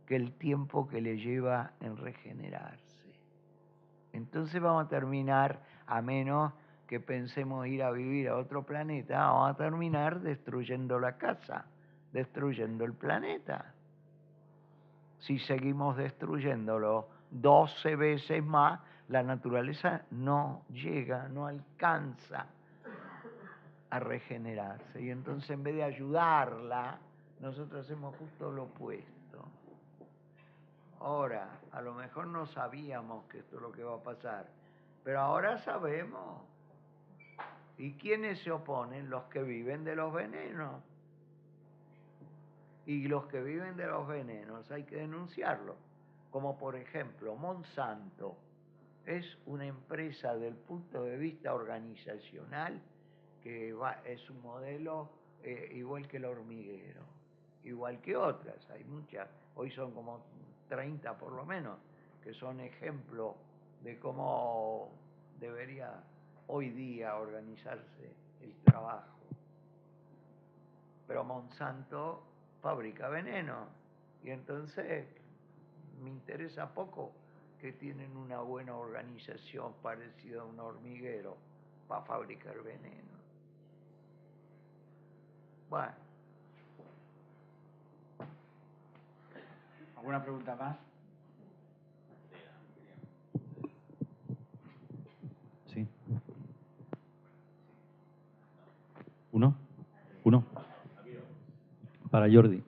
que el tiempo que le lleva en regenerarse. Entonces vamos a terminar, a menos que pensemos ir a vivir a otro planeta, vamos a terminar destruyendo la casa, destruyendo el planeta. Si seguimos destruyéndolo 12 veces más, la naturaleza no llega, no alcanza a regenerarse. Y entonces en vez de ayudarla, nosotros hacemos justo lo opuesto. Ahora, a lo mejor no sabíamos que esto es lo que va a pasar, pero ahora sabemos. ¿Y quiénes se oponen? Los que viven de los venenos. Y los que viven de los venenos hay que denunciarlos. Como por ejemplo, Monsanto es una empresa del punto de vista organizacional que es un modelo igual que el hormiguero, igual que otras. Hay muchas, hoy son como 30 por lo menos, que son ejemplos de cómo debería hoy día organizarse el trabajo. Pero Monsanto fabrica veneno y entonces me interesa poco que tienen una buena organización parecida a un hormiguero para fabricar veneno. Bueno. ¿Alguna pregunta más? Sí. ¿Uno? Para Jordi.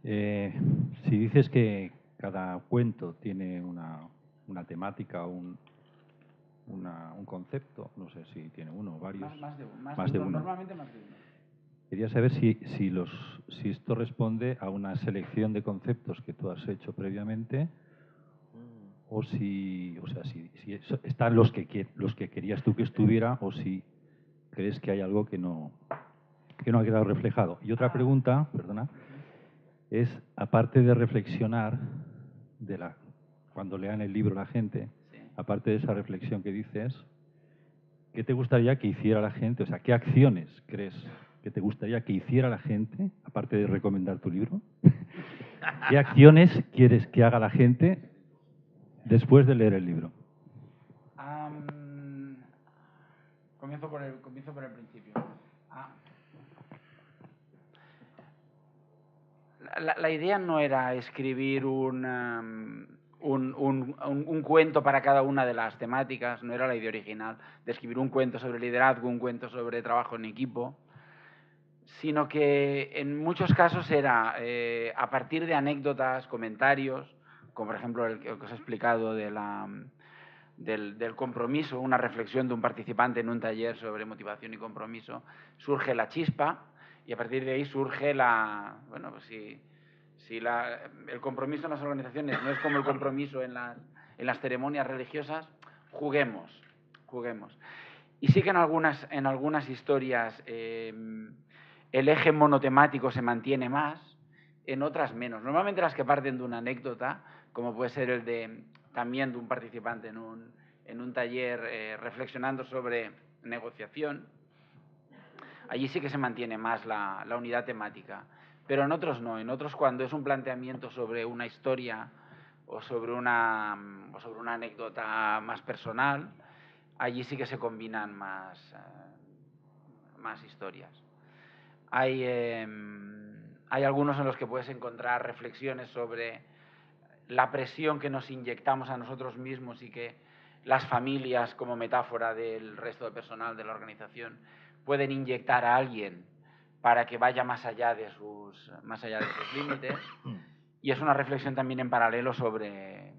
Si dices que cada cuento tiene una temática, un concepto, no sé si tiene uno o varios. Más de uno. Normalmente más de uno. Quería saber si esto responde a una selección de conceptos que tú has hecho previamente o si están los que querías tú que estuviera o si crees que hay algo que no ha quedado reflejado. Y otra pregunta, perdona, es, aparte de reflexionar cuando lean el libro la gente, Sí. aparte de esa reflexión que dices, ¿qué te gustaría que hiciera la gente? O sea, ¿qué acciones crees que te gustaría que hiciera la gente, aparte de recomendar tu libro? ¿Qué acciones quieres que haga la gente después de leer el libro? Comienzo por el principio. La idea no era escribir un un cuento para cada una de las temáticas, no era la idea original de escribir un cuento sobre liderazgo, un cuento sobre trabajo en equipo, sino que en muchos casos era a partir de anécdotas, comentarios, como por ejemplo el que os he explicado del compromiso, una reflexión de un participante en un taller sobre motivación y compromiso, surge la chispa y a partir de ahí surge bueno, pues si el compromiso en las organizaciones no es como el compromiso en las ceremonias religiosas, juguemos. Y sí que en algunas historias el eje monotemático se mantiene más, en otras menos. Normalmente las que parten de una anécdota, como puede ser también de un participante en un taller reflexionando sobre negociación, allí sí que se mantiene más la unidad temática. Pero en otros no, en otros cuando es un planteamiento sobre una historia o sobre una anécdota más personal, allí sí que se combinan más historias. Hay algunos en los que puedes encontrar reflexiones sobre la presión que nos inyectamos a nosotros mismos y que las familias, como metáfora del resto del personal de la organización, pueden inyectar a alguien para que vaya más allá de sus límites. Y es una reflexión también en paralelo sobre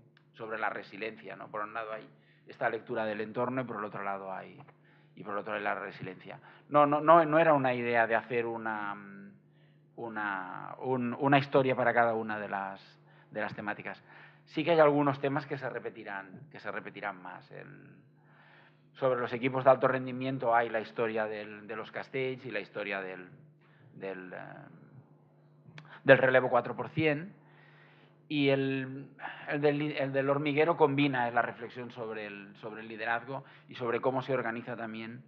la resiliencia, ¿no? Por un lado hay esta lectura del entorno y por el otro lado hay la resiliencia. No era una idea de hacer una historia para cada una de las temáticas. Sí que hay algunos temas que se repetirán más. Sobre los equipos de alto rendimiento hay la historia de los castells y la historia del relevo 4%, y el del hormiguero combina la reflexión sobre el liderazgo y sobre cómo se organiza también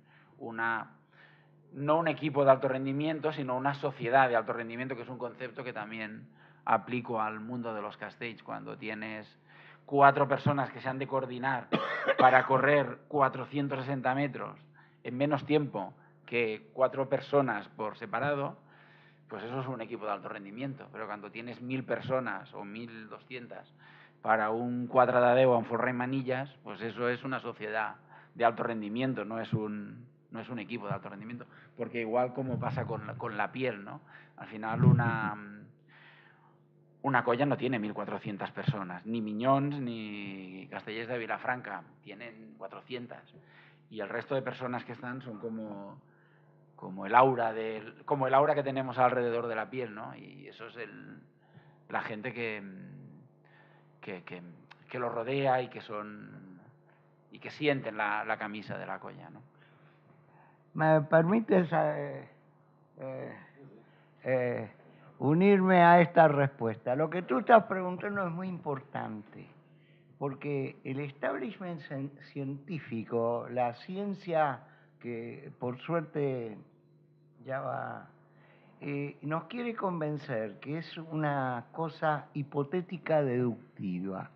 no un equipo de alto rendimiento, sino una sociedad de alto rendimiento, que es un concepto que también aplico al mundo de los castells. Cuando tienes 4 personas que se han de coordinar para correr 460 metros en menos tiempo que 4 personas por separado, pues eso es un equipo de alto rendimiento. Pero cuando tienes 1000 personas o 1200 para un quadradadeu en folre y manillas, pues eso es una sociedad de alto rendimiento, no es un equipo de alto rendimiento. Porque igual como pasa con la piel, ¿no? Al final una colla no tiene 1400 personas, ni Miñons ni Castellers de Vilafranca, tienen 400. Y el resto de personas que están son como el aura que tenemos alrededor de la piel, ¿no? Y eso es la gente que lo rodea y que sienten la camisa de la colla, ¿no? ¿Me permites unirme a esta respuesta? Lo que tú estás preguntando es muy importante, porque el establishment científico, la ciencia que por suerte ya va, nos quiere convencer que es una cosa hipotética deductiva.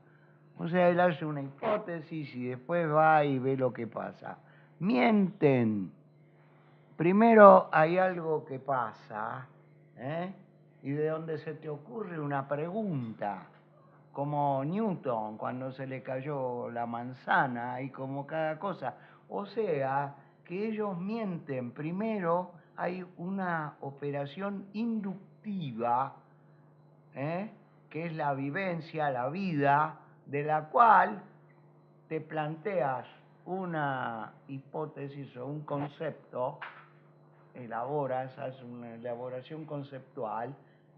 O sea, él hace una hipótesis y después va y ve lo que pasa. Mienten. Primero hay algo que pasa, y de donde se te ocurre una pregunta, como Newton cuando se le cayó la manzana y como cada cosa. O sea, que ellos mienten. Primero hay una operación inductiva, que es la vivencia, la vida, de la cual te planteas una hipótesis o un concepto, haces una elaboración conceptual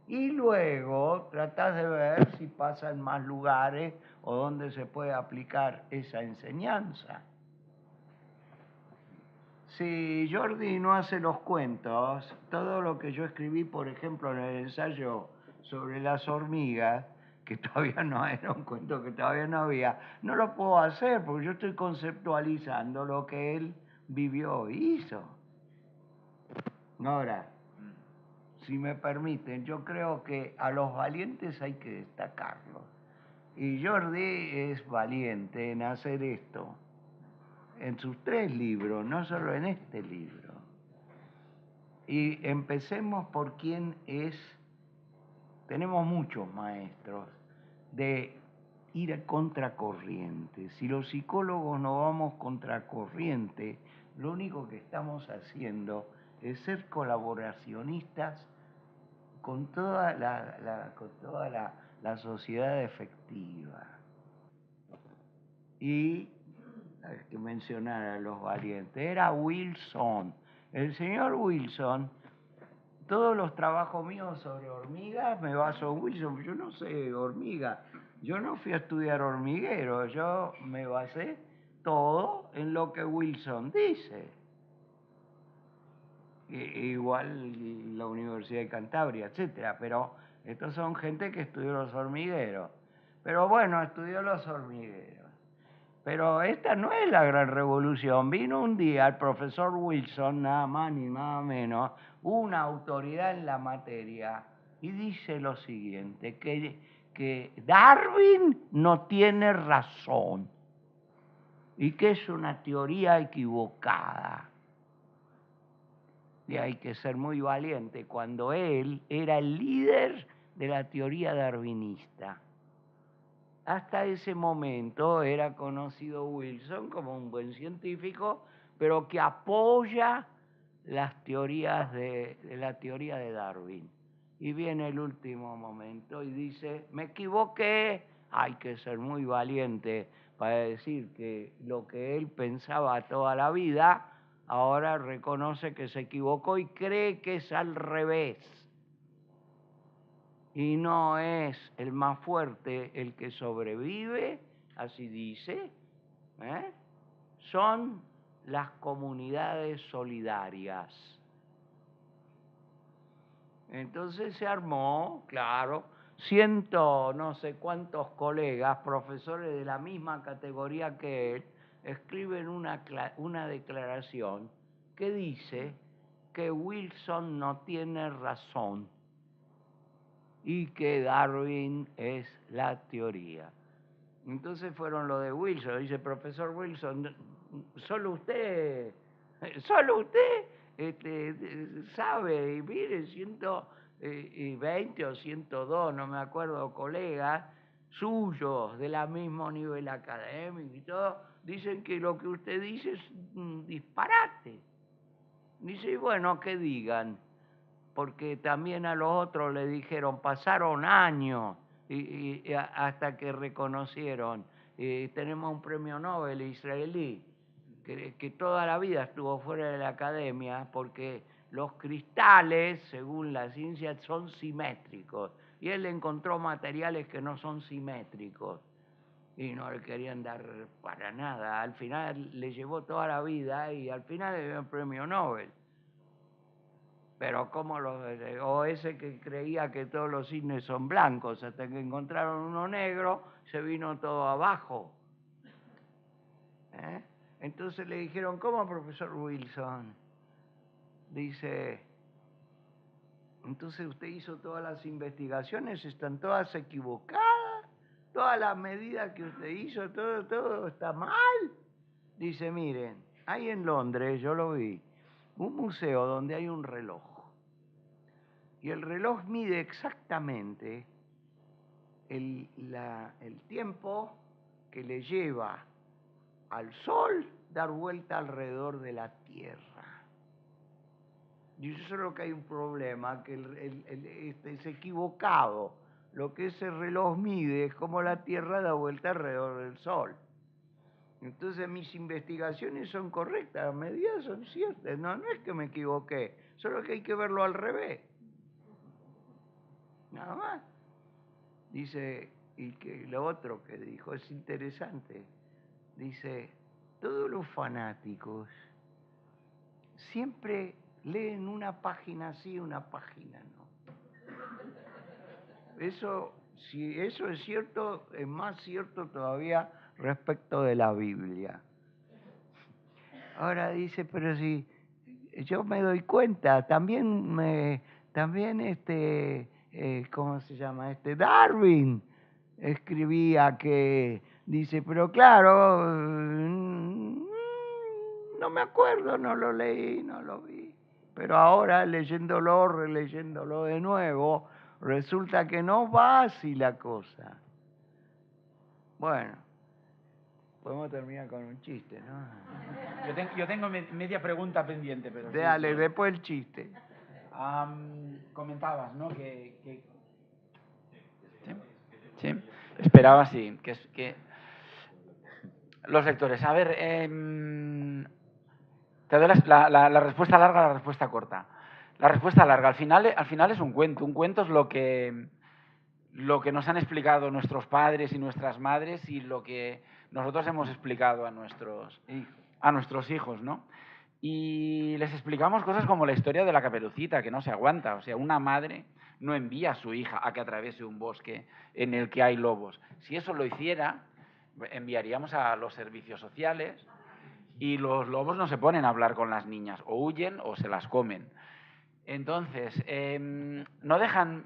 y luego tratás de ver si pasa en más lugares o dónde se puede aplicar esa enseñanza. Si Jordi no hace los cuentos, todo lo que yo escribí, por ejemplo, en el ensayo sobre las hormigas, que todavía no era un cuento que todavía no había, no lo puedo hacer porque yo estoy conceptualizando lo que él vivió y hizo. Ahora, si me permiten, yo creo que a los valientes hay que destacarlos. Y Jordi es valiente en hacer esto, en sus 3 libros, no solo en este libro. Y empecemos por quién es. Tenemos muchos maestros de ir a contracorriente. Si los psicólogos no vamos contracorriente, lo único que estamos haciendo es ser colaboracionistas con toda la sociedad efectiva. Y hay que mencionar a los valientes. Era Wilson. El señor Wilson, todos los trabajos míos sobre hormigas me baso en Wilson. Yo no sé hormigas. Yo no fui a estudiar hormiguero. Yo me basé todo en lo que Wilson dice. Igual la Universidad de Cantabria, etcétera. Pero estos son gente que estudió los hormigueros. Pero bueno, estudió los hormigueros. Pero esta no es la gran revolución. Vino un día el profesor Wilson, nada más ni nada menos, una autoridad en la materia, y dice lo siguiente, que Darwin no tiene razón y que es una teoría equivocada. Y hay que ser muy valiente cuando él era el líder de la teoría darwinista. Hasta ese momento era conocido Wilson como un buen científico, pero que apoya las teorías de la teoría de Darwin. Y viene el último momento y dice, me equivoqué. Hay que ser muy valiente para decir que lo que él pensaba toda la vida, ahora reconoce que se equivocó y cree que es al revés. Y no es el más fuerte el que sobrevive, así dice, son las comunidades solidarias. Entonces se armó, claro, no sé cuántos colegas, profesores de la misma categoría que él, escriben una declaración que dice que Wilson no tiene razón y que Darwin es la teoría. Entonces fueron lo de Wilson. Dice, profesor Wilson, solo usted sabe, y mire, 120 o 102, no me acuerdo, colegas suyos de la mismo nivel académico y todo, dicen que lo que usted dice es un disparate. Dice, y bueno, que digan, porque también a los otros le dijeron, pasaron años y hasta que reconocieron. Tenemos un premio Nobel israelí que toda la vida estuvo fuera de la academia porque los cristales, según la ciencia, son simétricos. Y él encontró materiales que no son simétricos y no le querían dar para nada. Al final le llevó toda la vida y al final le dio el premio Nobel. Pero o ese que creía que todos los cisnes son blancos, hasta que encontraron uno negro, se vino todo abajo. Entonces le dijeron, ¿cómo, profesor Wilson? Dice, entonces usted hizo todas las investigaciones, están todas equivocadas, todas las medidas que usted hizo, todo está mal. Dice, miren, hay en Londres, yo lo vi, un museo donde hay un reloj. Y el reloj mide exactamente el tiempo que le lleva al Sol dar vuelta alrededor de la Tierra. Y eso es lo que hay un problema, que es equivocado. Lo que ese reloj mide es como la Tierra da vuelta alrededor del Sol. Entonces mis investigaciones son correctas, las medidas son ciertas. No es que me equivoqué, solo que hay que verlo al revés. Nada más. Dice, y que lo otro que dijo es interesante. Dice, todos los fanáticos siempre leen una página sí, una página no. Eso, si eso es cierto, es más cierto todavía respecto de la Biblia. Ahora dice, pero si yo me doy cuenta, también ¿cómo se llama? Darwin escribía que, dice, pero claro, no me acuerdo, no lo leí, no lo vi. Pero ahora, leyéndolo, releyéndolo de nuevo, resulta que no va así la cosa. Bueno, podemos terminar con un chiste, ¿no? Yo tengo media pregunta pendiente, pero... sí, Dale, sí. después el chiste. Comentabas, ¿no? ¿Sí? Sí. Esperaba, sí, que los lectores. A ver, te doy la respuesta larga, la respuesta corta. La respuesta larga, al final es un cuento. Un cuento es lo que nos han explicado nuestros padres y nuestras madres y lo que nosotros hemos explicado a nuestros hijos, ¿no? Y les explicamos cosas como la historia de la Caperucita, que no se aguanta. O sea, una madre no envía a su hija a que atraviese un bosque en el que hay lobos. Si eso lo hiciera, enviaríamos a los servicios sociales y los lobos no se ponen a hablar con las niñas, o huyen o se las comen. Entonces, no dejan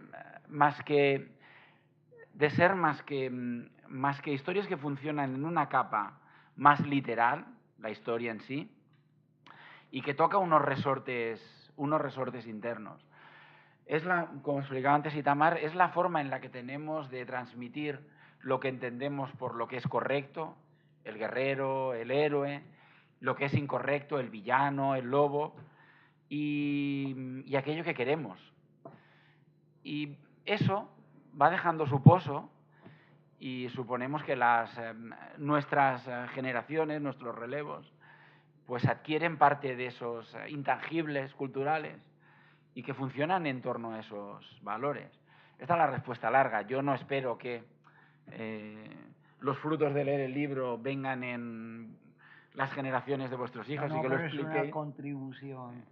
de ser más que historias que funcionan en una capa más literal, la historia en sí, y que toca unos resortes internos. Como explicaba antes Itamar, es la forma en la que tenemos de transmitir lo que entendemos por lo que es correcto, el guerrero, el héroe, lo que es incorrecto, el villano, el lobo, y aquello que queremos. Y eso va dejando su pozo y suponemos que nuestras generaciones, nuestros relevos, pues adquieren parte de esos intangibles culturales y que funcionan en torno a esos valores. Esta es la respuesta larga. Yo no espero que los frutos de leer el libro vengan en las generaciones de vuestros hijos y que lo expliquéis. Es una contribución.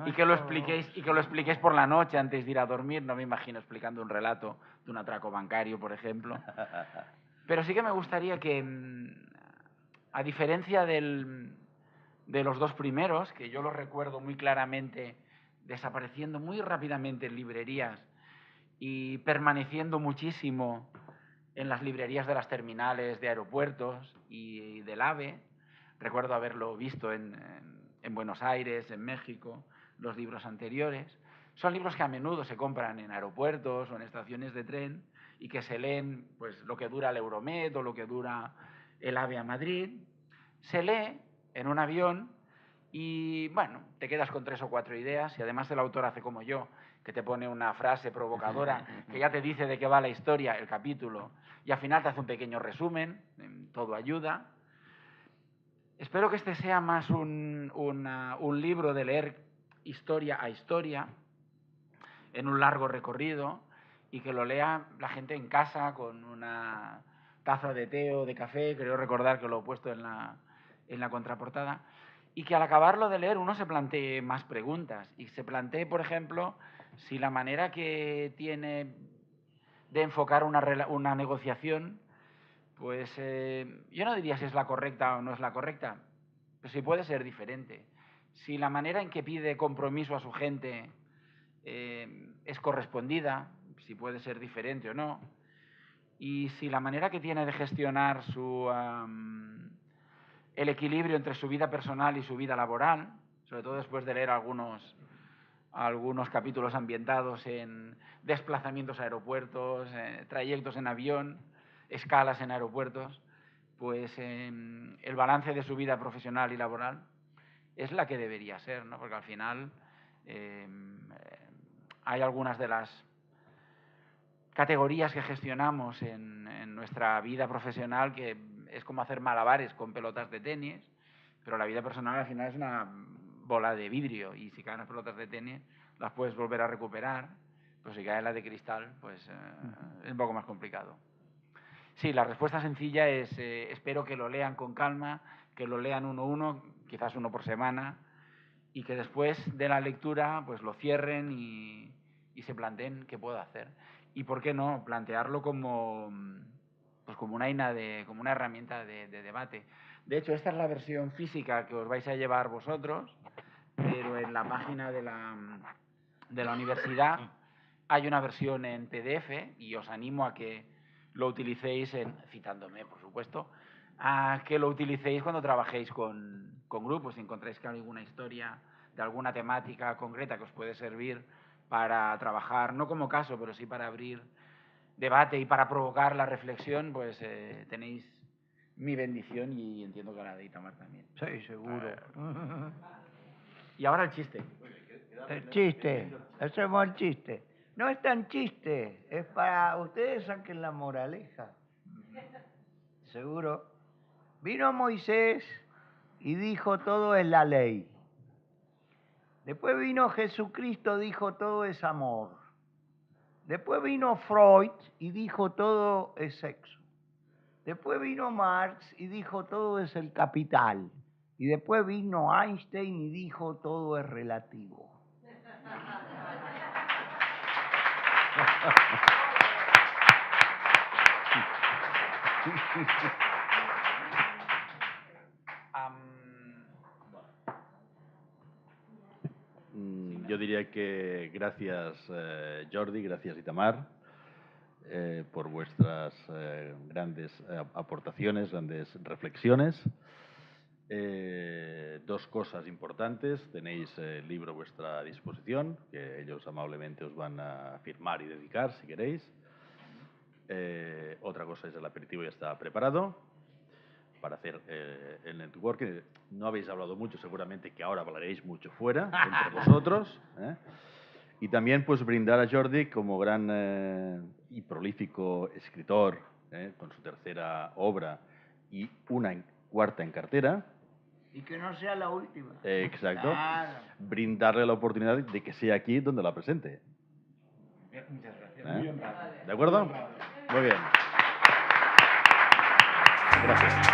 Y que lo expliquéis por la noche antes de ir a dormir. No me imagino explicando un relato de un atraco bancario, por ejemplo. Pero sí que me gustaría que, a diferencia de los dos primeros, que yo los recuerdo muy claramente desapareciendo muy rápidamente en librerías y permaneciendo muchísimo en las librerías de las terminales de aeropuertos y del AVE. Recuerdo haberlo visto en Buenos Aires, en México, los libros anteriores. Son libros que a menudo se compran en aeropuertos o en estaciones de tren y que se leen pues lo que dura el Euromed o lo que dura el AVE a Madrid. Se lee en un avión y, bueno, te quedas con 3 o 4 ideas y además el autor hace como yo, que te pone una frase provocadora que ya te dice de qué va la historia, el capítulo, y al final te hace un pequeño resumen, todo ayuda. Espero que este sea más un libro de leer historia a historia, en un largo recorrido, y que lo lea la gente en casa con una taza de té o de café, creo recordar que lo he puesto en la contraportada, y que al acabarlo de leer uno se plantee más preguntas, y se plantee, por ejemplo, si la manera que tiene de enfocar una negociación, pues yo no diría si es la correcta o no es la correcta, pero sí puede ser diferente. Si la manera en que pide compromiso a su gente es correspondida, si puede ser diferente o no, y si la manera que tiene de gestionar el equilibrio entre su vida personal y su vida laboral, sobre todo después de leer algunos capítulos ambientados en desplazamientos a aeropuertos, trayectos en avión, escalas en aeropuertos, pues el balance de su vida profesional y laboral es la que debería ser, ¿no? Porque al final hay algunas de las categorías que gestionamos en nuestra vida profesional que es como hacer malabares con pelotas de tenis, pero la vida personal al final es una bola de vidrio y si caen las pelotas de tenis las puedes volver a recuperar, pero si cae la de cristal pues es un poco más complicado. Sí, la respuesta sencilla es espero que lo lean con calma, que lo lean uno, quizás uno por semana, y que después de la lectura pues lo cierren y se planteen qué puedo hacer. Y por qué no, plantearlo como una herramienta de debate. De hecho, esta es la versión física que os vais a llevar vosotros, pero en la página de la universidad hay una versión en PDF y os animo a que lo utilicéis, citándome, por supuesto, a que lo utilicéis cuando trabajéis con grupos, si encontráis que hay alguna historia de alguna temática concreta que os puede servir para trabajar, no como caso, pero sí para abrir debate y para provocar la reflexión, pues tenéis mi bendición y entiendo que la de Itamar también. Sí, seguro. Y ahora el chiste. El chiste, hacemos el chiste. No es tan chiste, es para ustedes saquen la moraleja. Seguro. Vino Moisés y dijo todo es la ley. Después vino Jesucristo, dijo todo es amor. Después vino Freud y dijo todo es sexo. Después vino Marx y dijo todo es el capital. Y después vino Einstein y dijo todo es relativo. Yo diría que gracias Jordi, gracias Itamar, por vuestras grandes aportaciones, grandes reflexiones. Dos cosas importantes, tenéis el libro a vuestra disposición, que ellos amablemente os van a firmar y dedicar si queréis. Otra cosa es el aperitivo, ya está preparado para hacer el networking. No habéis hablado mucho, seguramente que ahora hablaréis mucho fuera, entre vosotros. Y también pues brindar a Jordi como gran y prolífico escritor, con su tercera obra y una cuarta en cartera. Y que no sea la última. Exacto. Claro. Brindarle la oportunidad de que sea aquí donde la presente. Muchas gracias. ¿De acuerdo? Muy bien. Gracias.